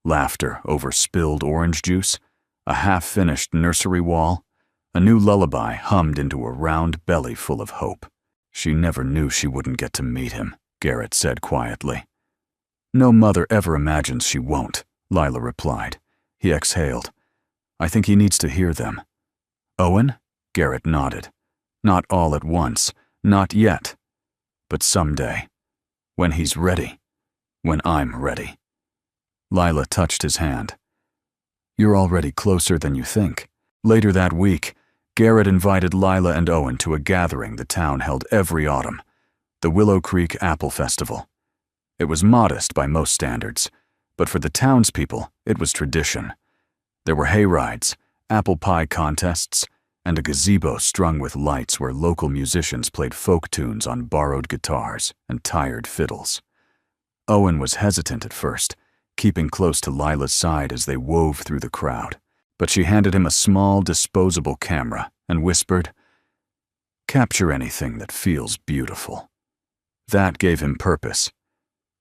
Laughter over spilled orange juice, a half-finished nursery wall, a new lullaby hummed into a round belly full of hope. She never knew she wouldn't get to meet him, Garrett said quietly. No mother ever imagines she won't, Lila replied. He exhaled. I think he needs to hear them. Owen? Garrett nodded. Not all at once, not yet. But someday. When he's ready. When I'm ready. Lila touched his hand. You're already closer than you think. Later that week, Garrett invited Lila and Owen to a gathering the town held every autumn, the Willow Creek Apple Festival. It was modest by most standards, but for the townspeople, it was tradition. There were hayrides, apple pie contests, and a gazebo strung with lights where local musicians played folk tunes on borrowed guitars and tired fiddles. Owen was hesitant at first, keeping close to Lila's side as they wove through the crowd, but she handed him a small, disposable camera and whispered, "Capture anything that feels beautiful." That gave him purpose.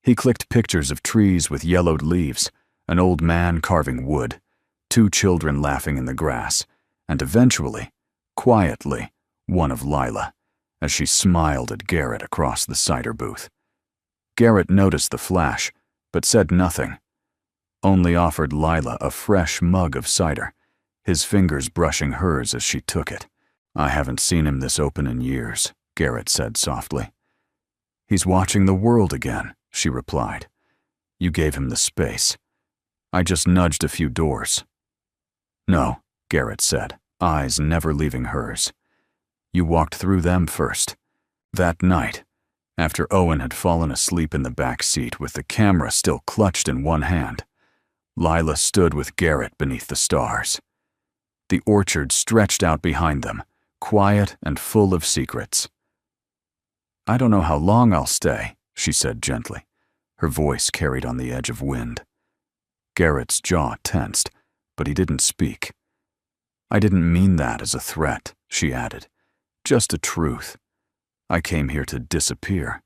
He clicked pictures of trees with yellowed leaves, an old man carving wood, 2 children laughing in the grass, and eventually, quietly, one of Lila, as she smiled at Garrett across the cider booth. Garrett noticed the flash, but said nothing, only offered Lila a fresh mug of cider, his fingers brushing hers as she took it. "I haven't seen him this open in years," Garrett said softly. "He's watching the world again," she replied. "You gave him the space. I just nudged a few doors." "No," Garrett said, eyes never leaving hers. "You walked through them first." That night, after Owen had fallen asleep in the back seat with the camera still clutched in one hand, Lila stood with Garrett beneath the stars. The orchard stretched out behind them, quiet and full of secrets. "I don't know how long I'll stay," she said gently, her voice carried on the edge of wind. Garrett's jaw tensed, but he didn't speak. "I didn't mean that as a threat," she added. "Just a truth. I came here to disappear.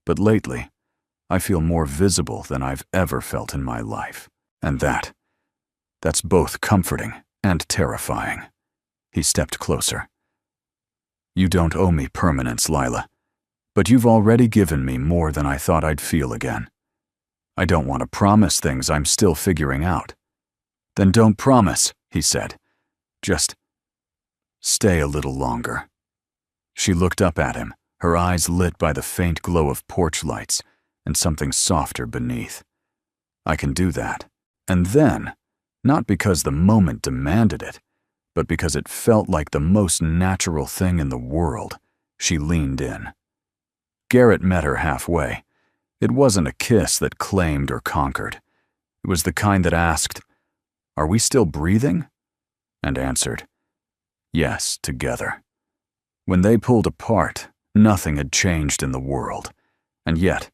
But lately, I feel more visible than I've ever felt in my life. And that's both comforting and terrifying." He stepped closer. "You don't owe me permanence, Lila, but you've already given me more than I thought I'd feel again. I don't want to promise things I'm still figuring out." "Then don't promise," he said. "Just stay a little longer." She looked up at him, her eyes lit by the faint glow of porch lights and something softer beneath. "I can do that." And then, not because the moment demanded it, but because it felt like the most natural thing in the world, she leaned in. Garrett met her halfway. It wasn't a kiss that claimed or conquered. It was the kind that asked, "Are we still breathing?" and answered, "Yes," together. When they pulled apart, nothing had changed in the world, and yet,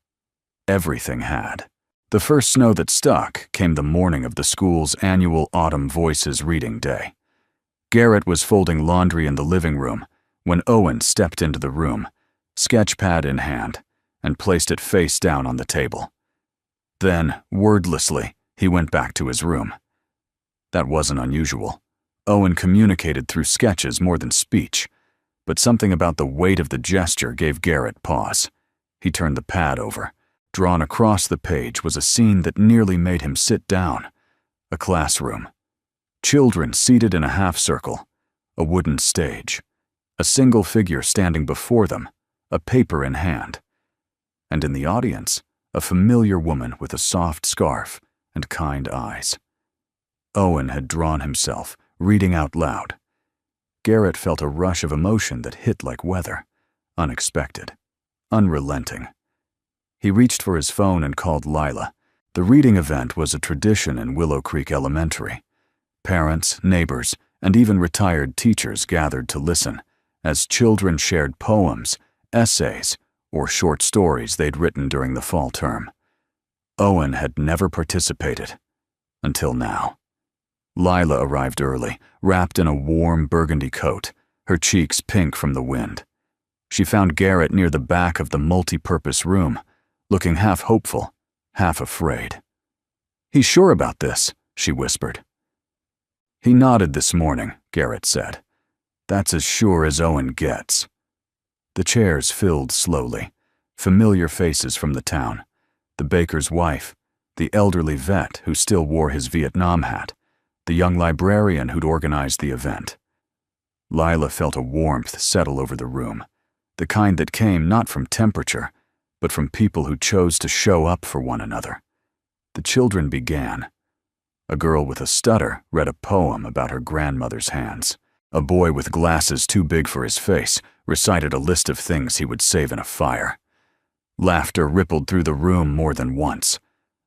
everything had. The first snow that stuck came the morning of the school's annual Autumn Voices reading day. Garrett was folding laundry in the living room when Owen stepped into the room, sketchpad in hand, and placed it face down on the table. Then, wordlessly, he went back to his room. That wasn't unusual. Owen communicated through sketches more than speech, but something about the weight of the gesture gave Garrett pause. He turned the pad over. Drawn across the page was a scene that nearly made him sit down. A classroom. Children seated in a half circle. A wooden stage. A single figure standing before them, a paper in hand. And in the audience, a familiar woman with a soft scarf and kind eyes. Owen had drawn himself, reading out loud. Garrett felt a rush of emotion that hit like weather. Unexpected. Unrelenting. He reached for his phone and called Lila. The reading event was a tradition in Willow Creek Elementary. Parents, neighbors, and even retired teachers gathered to listen as children shared poems, essays, or short stories they'd written during the fall term. Owen had never participated until now. Lila arrived early, wrapped in a warm burgundy coat, her cheeks pink from the wind. She found Garrett near the back of the multi-purpose room, looking half hopeful, half afraid. "He's sure about this," she whispered. "He nodded this morning," Garrett said. "That's as sure as Owen gets." The chairs filled slowly, familiar faces from the town, the baker's wife, the elderly vet who still wore his Vietnam hat, the young librarian who'd organized the event. Lila felt a warmth settle over the room, the kind that came not from temperature, but from people who chose to show up for one another. The children began. A girl with a stutter read a poem about her grandmother's hands. A boy with glasses too big for his face recited a list of things he would save in a fire. Laughter rippled through the room more than once.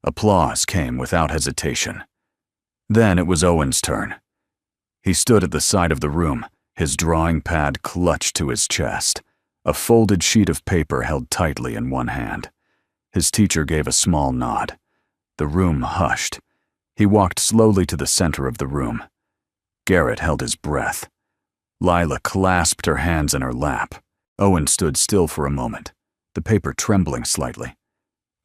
Applause came without hesitation. Then it was Owen's turn. He stood at the side of the room, his drawing pad clutched to his chest, a folded sheet of paper held tightly in one hand. His teacher gave a small nod. The room hushed. He walked slowly to the center of the room. Garrett held his breath. Lila clasped her hands in her lap. Owen stood still for a moment, the paper trembling slightly.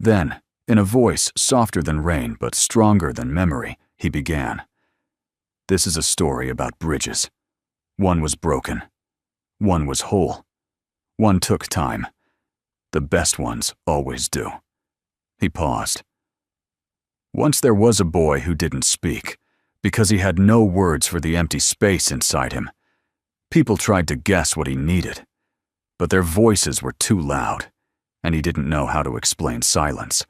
Then, in a voice softer than rain but stronger than memory, he began. "This is a story about bridges. One was broken. One was whole. One took time. The best ones always do. He paused. Once there was a boy who didn't speak, because he had no words for the empty space inside him. People tried to guess what he needed, but their voices were too loud, and he didn't know how to explain silence.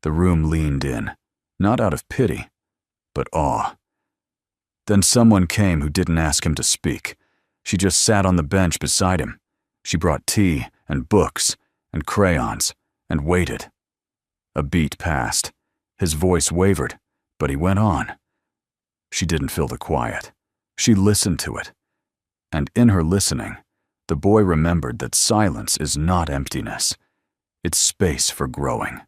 The room leaned in, not out of pity, but awe. Then someone came who didn't ask him to speak. She just sat on the bench beside him. She brought tea and books and crayons and waited. A beat passed. His voice wavered, but he went on. She didn't fill the quiet. She listened to it. And in her listening, the boy remembered that silence is not emptiness. It's space for growing.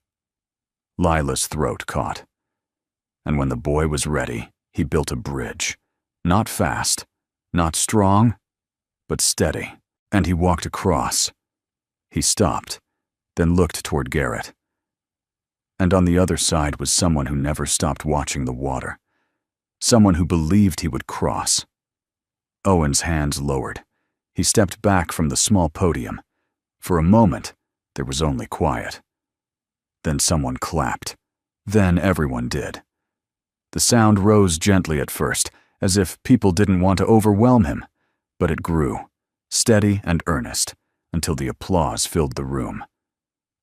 Lila's throat caught. And when the boy was ready, he built a bridge. Not fast, not strong, but steady. And he walked across. He stopped, then looked toward Garrett. And on the other side was someone who never stopped watching the water. Someone who believed he would cross. Owen's hands lowered. He stepped back from the small podium. For a moment, there was only quiet. Then someone clapped. Then everyone did. The sound rose gently at first, as if people didn't want to overwhelm him, but it grew, steady and earnest, until the applause filled the room.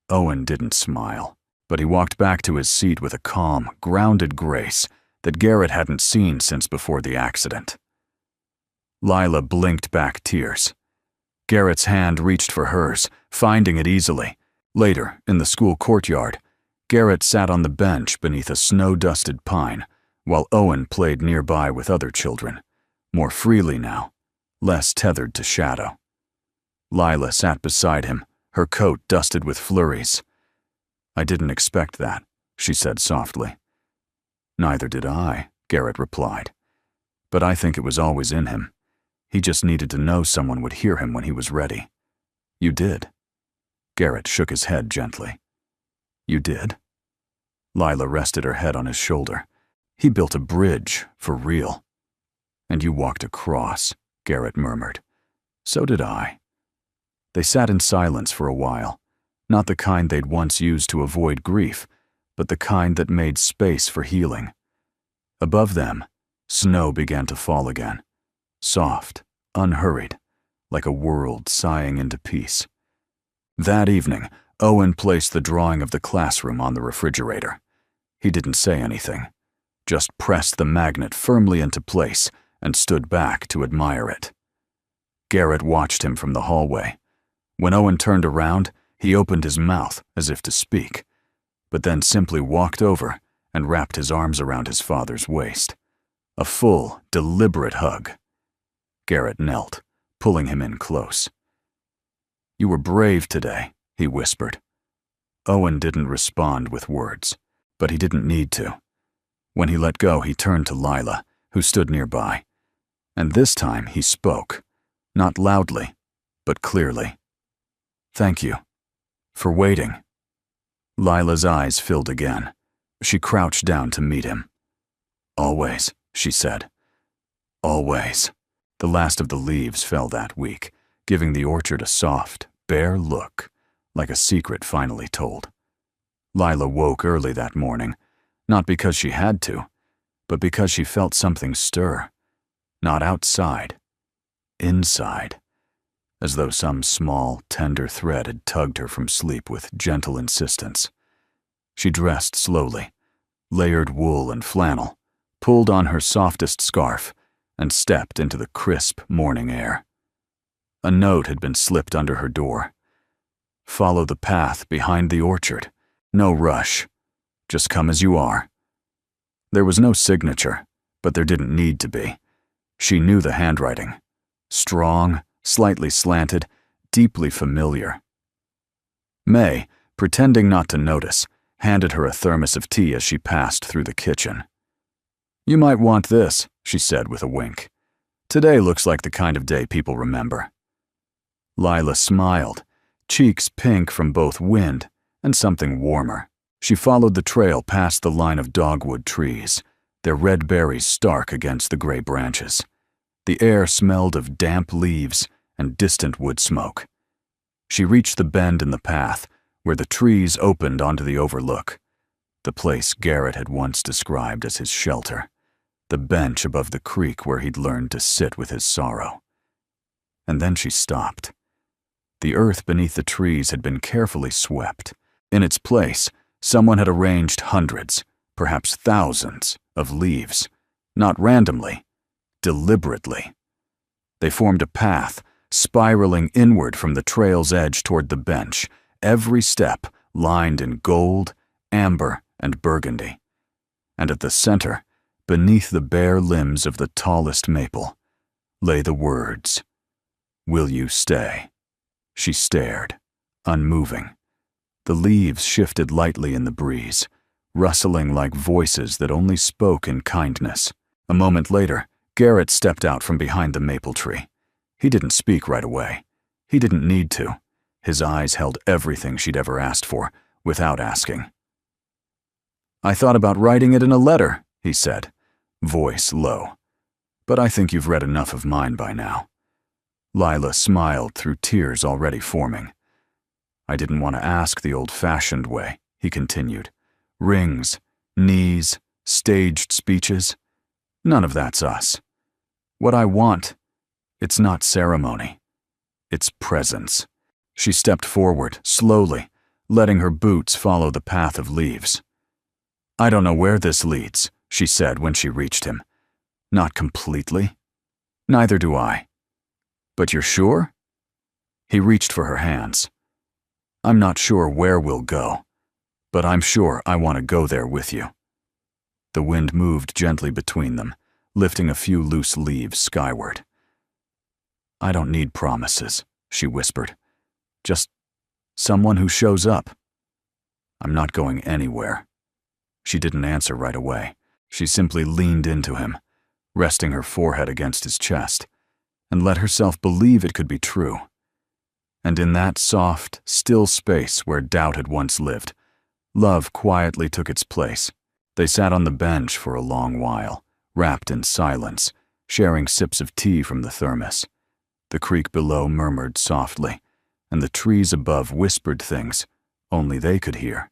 Owen didn't smile, but he walked back to his seat with a calm, grounded grace that Garrett hadn't seen since before the accident. Lila blinked back tears. Garrett's hand reached for hers, finding it easily. Later, in the school courtyard, Garrett sat on the bench beneath a snow-dusted pine, while Owen played nearby with other children, more freely now, less tethered to shadow. Lila sat beside him, her coat dusted with flurries. "I didn't expect that," she said softly. "Neither did I," Garrett replied. "But I think it was always in him. He just needed to know someone would hear him when he was ready." "You did?" Garrett shook his head gently. "You did?" Lila rested her head on his shoulder. "He built a bridge, for real." "And you walked across," Garrett murmured. "So did I." They sat in silence for a while, not the kind they'd once used to avoid grief, but the kind that made space for healing. Above them, snow began to fall again, soft, unhurried, like a world sighing into peace. That evening, Owen placed the drawing of the classroom on the refrigerator. He didn't say anything, just pressed the magnet firmly into place and stood back to admire it. Garrett watched him from the hallway. When Owen turned around, he opened his mouth as if to speak, but then simply walked over and wrapped his arms around his father's waist. A full, deliberate hug. Garrett knelt, pulling him in close. "You were brave today," he whispered. Owen didn't respond with words, but he didn't need to. When he let go, he turned to Lila, who stood nearby. And this time he spoke, not loudly, but clearly. "Thank you. For waiting." Lila's eyes filled again. She crouched down to meet him. "Always," she said. "Always." The last of the leaves fell that week, giving the orchard a soft, bare look, like a secret finally told. Lila woke early that morning, not because she had to, but because she felt something stir. Not outside, inside, as though some small, tender thread had tugged her from sleep with gentle insistence. She dressed slowly, layered wool and flannel, pulled on her softest scarf, and stepped into the crisp morning air. A note had been slipped under her door. "Follow the path behind the orchard. No rush. Just come as you are." There was no signature, but there didn't need to be. She knew the handwriting. Strong, slightly slanted, deeply familiar. May, pretending not to notice, handed her a thermos of tea as she passed through the kitchen. "You might want this," she said with a wink. "Today looks like the kind of day people remember." Lila smiled, cheeks pink from both wind and something warmer. She followed the trail past the line of dogwood trees, their red berries stark against the gray branches. The air smelled of damp leaves and distant wood smoke. She reached the bend in the path where the trees opened onto the overlook, the place Garrett had once described as his shelter, the bench above the creek where he'd learned to sit with his sorrow. And then she stopped. The earth beneath the trees had been carefully swept. In its place, someone had arranged hundreds, perhaps thousands, of leaves, not randomly, deliberately. They formed a path, spiraling inward from the trail's edge toward the bench, every step lined in gold, amber, and burgundy. And at the center, beneath the bare limbs of the tallest maple, lay the words, "Will you stay?" She stared, unmoving. The leaves shifted lightly in the breeze, rustling like voices that only spoke in kindness. A moment later, Garrett stepped out from behind the maple tree. He didn't speak right away. He didn't need to. His eyes held everything she'd ever asked for, without asking. "I thought about writing it in a letter," he said, voice low. "But I think you've read enough of mine by now." Lila smiled through tears already forming. "I didn't want to ask the old-fashioned way," he continued. "Rings, knees, staged speeches. None of that's us. What I want, it's not ceremony. It's presence." She stepped forward, slowly, letting her boots follow the path of leaves. "I don't know where this leads," she said when she reached him. "Not completely. Neither do I. But you're sure?" He reached for her hands. "I'm not sure where we'll go, but I'm sure I want to go there with you." The wind moved gently between them, lifting a few loose leaves skyward. "I don't need promises," she whispered. "Just someone who shows up. I'm not going anywhere." She didn't answer right away. She simply leaned into him, resting her forehead against his chest, and let herself believe it could be true. And in that soft, still space where doubt had once lived, love quietly took its place. They sat on the bench for a long while, wrapped in silence, sharing sips of tea from the thermos. The creek below murmured softly, and the trees above whispered things only they could hear.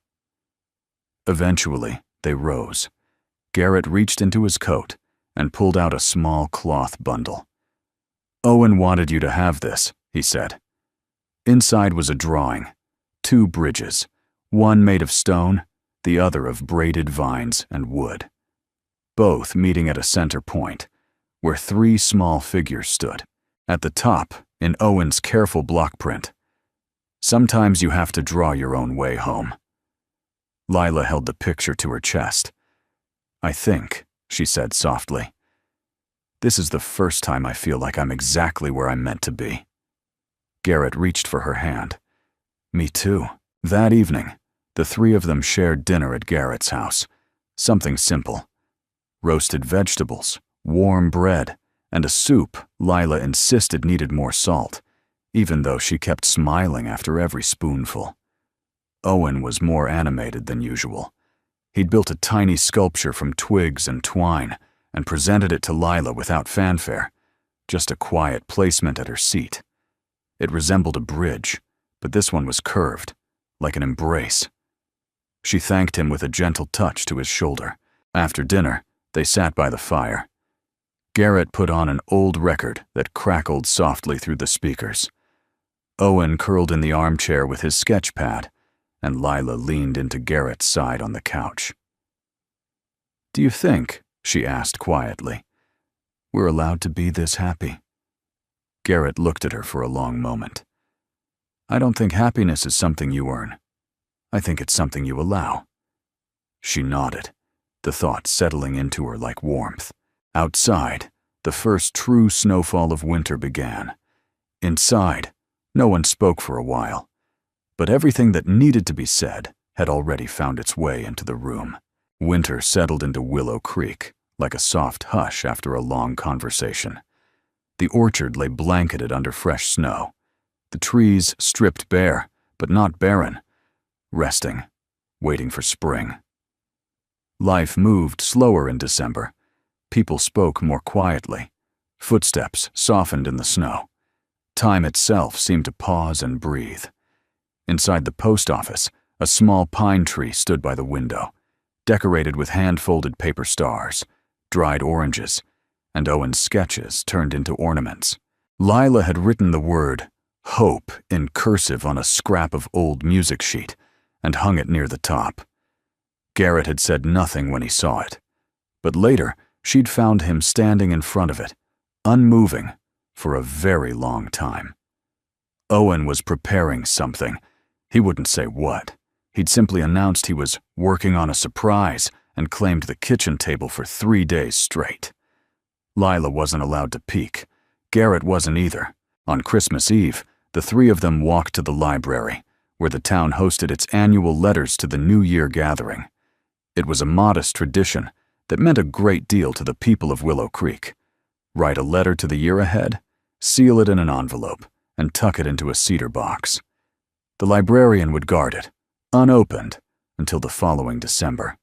Eventually, they rose. Garrett reached into his coat and pulled out a small cloth bundle. "Owen wanted you to have this," he said. Inside was a drawing, 2 bridges, one made of stone, the other of braided vines and wood, both meeting at a center point, where 3 small figures stood. At the top, in Owen's careful block print, "Sometimes you have to draw your own way home." Lila held the picture to her chest. "I think," she said softly, "this is the first time I feel like I'm exactly where I'm meant to be." Garrett reached for her hand. "Me too." That evening, the 3 of them shared dinner at Garrett's house. Something simple. Roasted vegetables, warm bread, and a soup Lila insisted needed more salt, even though she kept smiling after every spoonful. Owen was more animated than usual. He'd built a tiny sculpture from twigs and twine and presented it to Lila without fanfare, just a quiet placement at her seat. It resembled a bridge, but this one was curved, like an embrace. She thanked him with a gentle touch to his shoulder. After dinner, they sat by the fire. Garrett put on an old record that crackled softly through the speakers. Owen curled in the armchair with his sketch pad, and Lila leaned into Garrett's side on the couch. "Do you think," she asked quietly, "we're allowed to be this happy?" Garrett looked at her for a long moment. "I don't think happiness is something you earn. I think it's something you allow." She nodded, the thought settling into her like warmth. Outside, the first true snowfall of winter began. Inside, no one spoke for a while, but everything that needed to be said had already found its way into the room. Winter settled into Willow Creek, like a soft hush after a long conversation. The orchard lay blanketed under fresh snow, the trees stripped bare, but not barren, resting, waiting for spring. Life moved slower in December. People spoke more quietly. Footsteps softened in the snow. Time itself seemed to pause and breathe. Inside the post office, a small pine tree stood by the window, decorated with hand-folded paper stars, dried oranges, and Owen's sketches turned into ornaments. Lila had written the word "Hope" in cursive on a scrap of old music sheet and hung it near the top. Garrett had said nothing when he saw it, but later she'd found him standing in front of it, unmoving, for a very long time. Owen was preparing something. He wouldn't say what. He'd simply announced he was working on a surprise and claimed the kitchen table for 3 days straight. Lila wasn't allowed to peek. Garrett wasn't either. On Christmas Eve, the three of them walked to the library, where the town hosted its annual Letters to the New Year gathering. It was a modest tradition that meant a great deal to the people of Willow Creek. Write a letter to the year ahead, seal it in an envelope, and tuck it into a cedar box. The librarian would guard it, unopened, until the following December.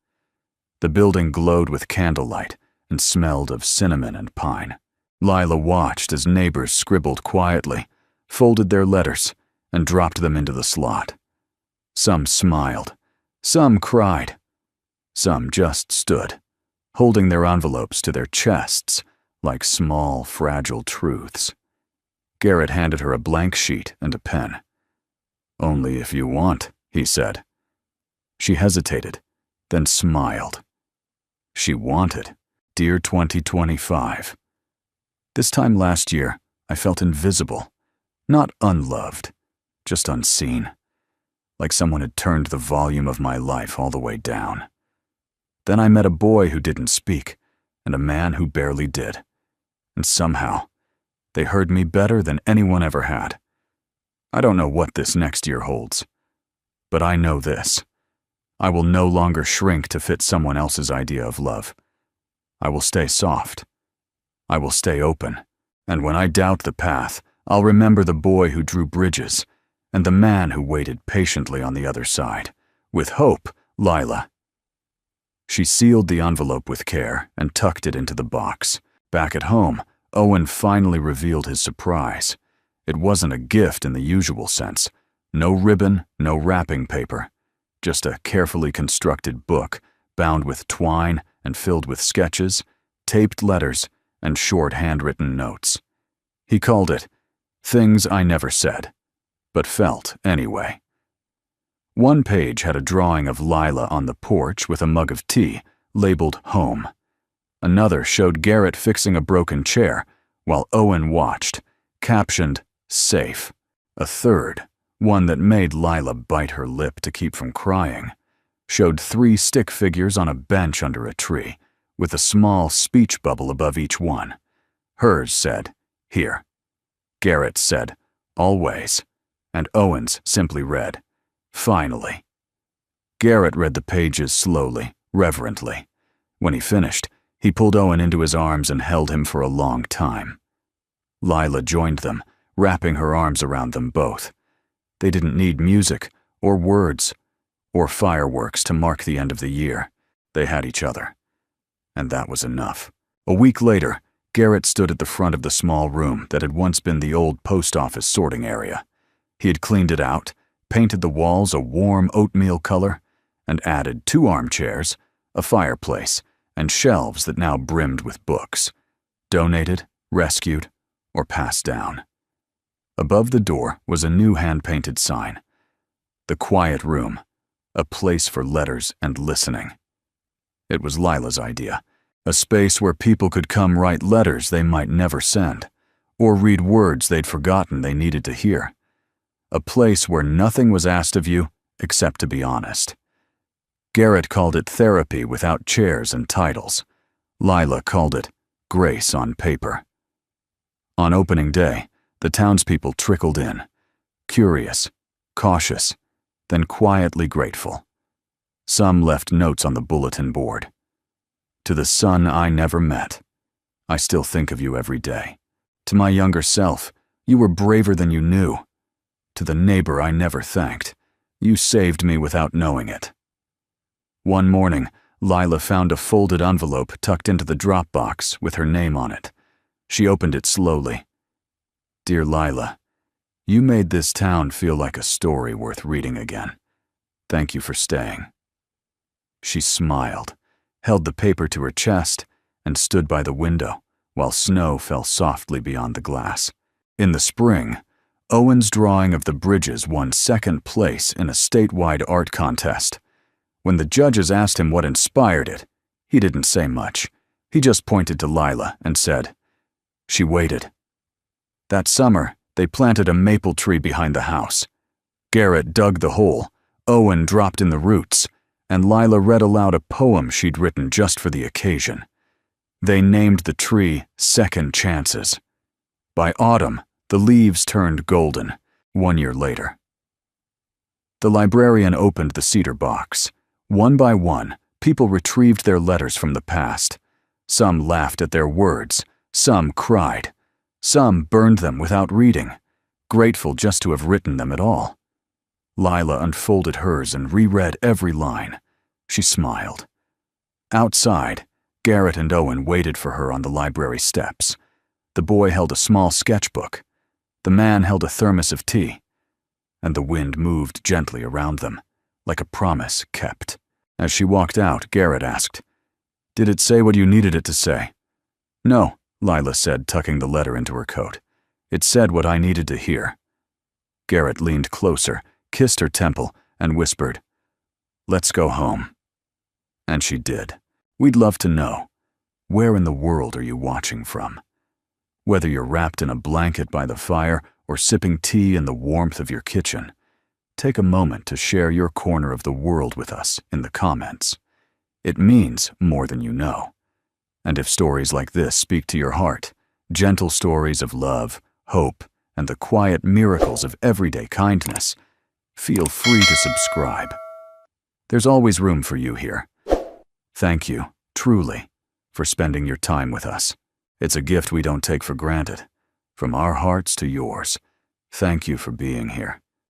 The building glowed with candlelight and smelled of cinnamon and pine. Lila watched as neighbors scribbled quietly, folded their letters, and dropped them into the slot. Some smiled, some cried, some just stood, holding their envelopes to their chests like small, fragile truths. Garrett handed her a blank sheet and a pen. "Only if you want," he said. She hesitated, then smiled. She wanted. "Dear 2025. This time last year, I felt invisible, not unloved, just unseen, like someone had turned the volume of my life all the way down. Then I met a boy who didn't speak, and a man who barely did. And somehow, they heard me better than anyone ever had. I don't know what this next year holds, but I know this. I will no longer shrink to fit someone else's idea of love. I will stay soft. I will stay open. And when I doubt the path, I'll remember the boy who drew bridges and the man who waited patiently on the other side. With hope, Lila." She sealed the envelope with care and tucked it into the box. Back at home, Owen finally revealed his surprise. It wasn't a gift in the usual sense. No ribbon, no wrapping paper. Just a carefully constructed book, bound with twine and filled with sketches, taped letters, and short handwritten notes. He called it "Things I Never Said, but Felt Anyway." One page had a drawing of Lila on the porch with a mug of tea, labeled "Home." Another showed Garrett fixing a broken chair, while Owen watched, captioned "Safe." A third, one that made Lila bite her lip to keep from crying, showed 3 stick figures on a bench under a tree, with a small speech bubble above each one. Hers said, "Here." Garrett's said, "Always," and Owen's simply read, "Finally." Garrett read the pages slowly, reverently. When he finished, he pulled Owen into his arms and held him for a long time. Lila joined them, wrapping her arms around them both. They didn't need music, or words, or fireworks to mark the end of the year. They had each other. And that was enough. A week later, Garrett stood at the front of the small room that had once been the old post office sorting area. He had cleaned it out, painted the walls a warm oatmeal color, and added 2 armchairs, a fireplace, and shelves that now brimmed with books, donated, rescued, or passed down. Above the door was a new hand-painted sign. "The Quiet Room, a place for letters and listening." It was Lila's idea, a space where people could come write letters they might never send, or read words they'd forgotten they needed to hear. A place where nothing was asked of you except to be honest. Garrett called it therapy without chairs and titles. Lila called it grace on paper. On opening day, the townspeople trickled in, curious, cautious, then quietly grateful. Some left notes on the bulletin board. "To the son I never met, I still think of you every day. To my younger self, you were braver than you knew. To the neighbor I never thanked, you saved me without knowing it." One morning, Lila found a folded envelope tucked into the drop box with her name on it. She opened it slowly. "Dear Lila, You made this town feel like a story worth reading again. Thank you for staying." She smiled, held the paper to her chest, and stood by the window while snow fell softly beyond the glass. In the spring, Owen's drawing of the bridges won second place in a statewide art contest. When the judges asked him what inspired it, he didn't say much. He just pointed to Lila and said, "She waited." That summer, they planted a maple tree behind the house. Garrett dug the hole, Owen dropped in the roots, and Lila read aloud a poem she'd written just for the occasion. They named the tree Second Chances. By autumn, the leaves turned golden, 1 year later. The librarian opened the cedar box. One by one, people retrieved their letters from the past. Some laughed at their words, some cried. Some burned them without reading, grateful just to have written them at all. Lila unfolded hers and reread every line. She smiled. Outside, Garrett and Owen waited for her on the library steps. The boy held a small sketchbook. The man held a thermos of tea. And the wind moved gently around them, like a promise kept. As she walked out, Garrett asked, "Did it say what you needed it to say?" "No," Lila said, tucking the letter into her coat. "It said what I needed to hear." Garrett leaned closer, kissed her temple, and whispered, "Let's go home." And she did. We'd love to know, where in the world are you watching from? Whether you're wrapped in a blanket by the fire or sipping tea in the warmth of your kitchen, take a moment to share your corner of the world with us in the comments. It means more than you know. And if stories like this speak to your heart, gentle stories of love, hope, and the quiet miracles of everyday kindness, feel free to subscribe. There's always room for you here. Thank you, truly, for spending your time with us. It's a gift we don't take for granted. From our hearts to yours, thank you for being here.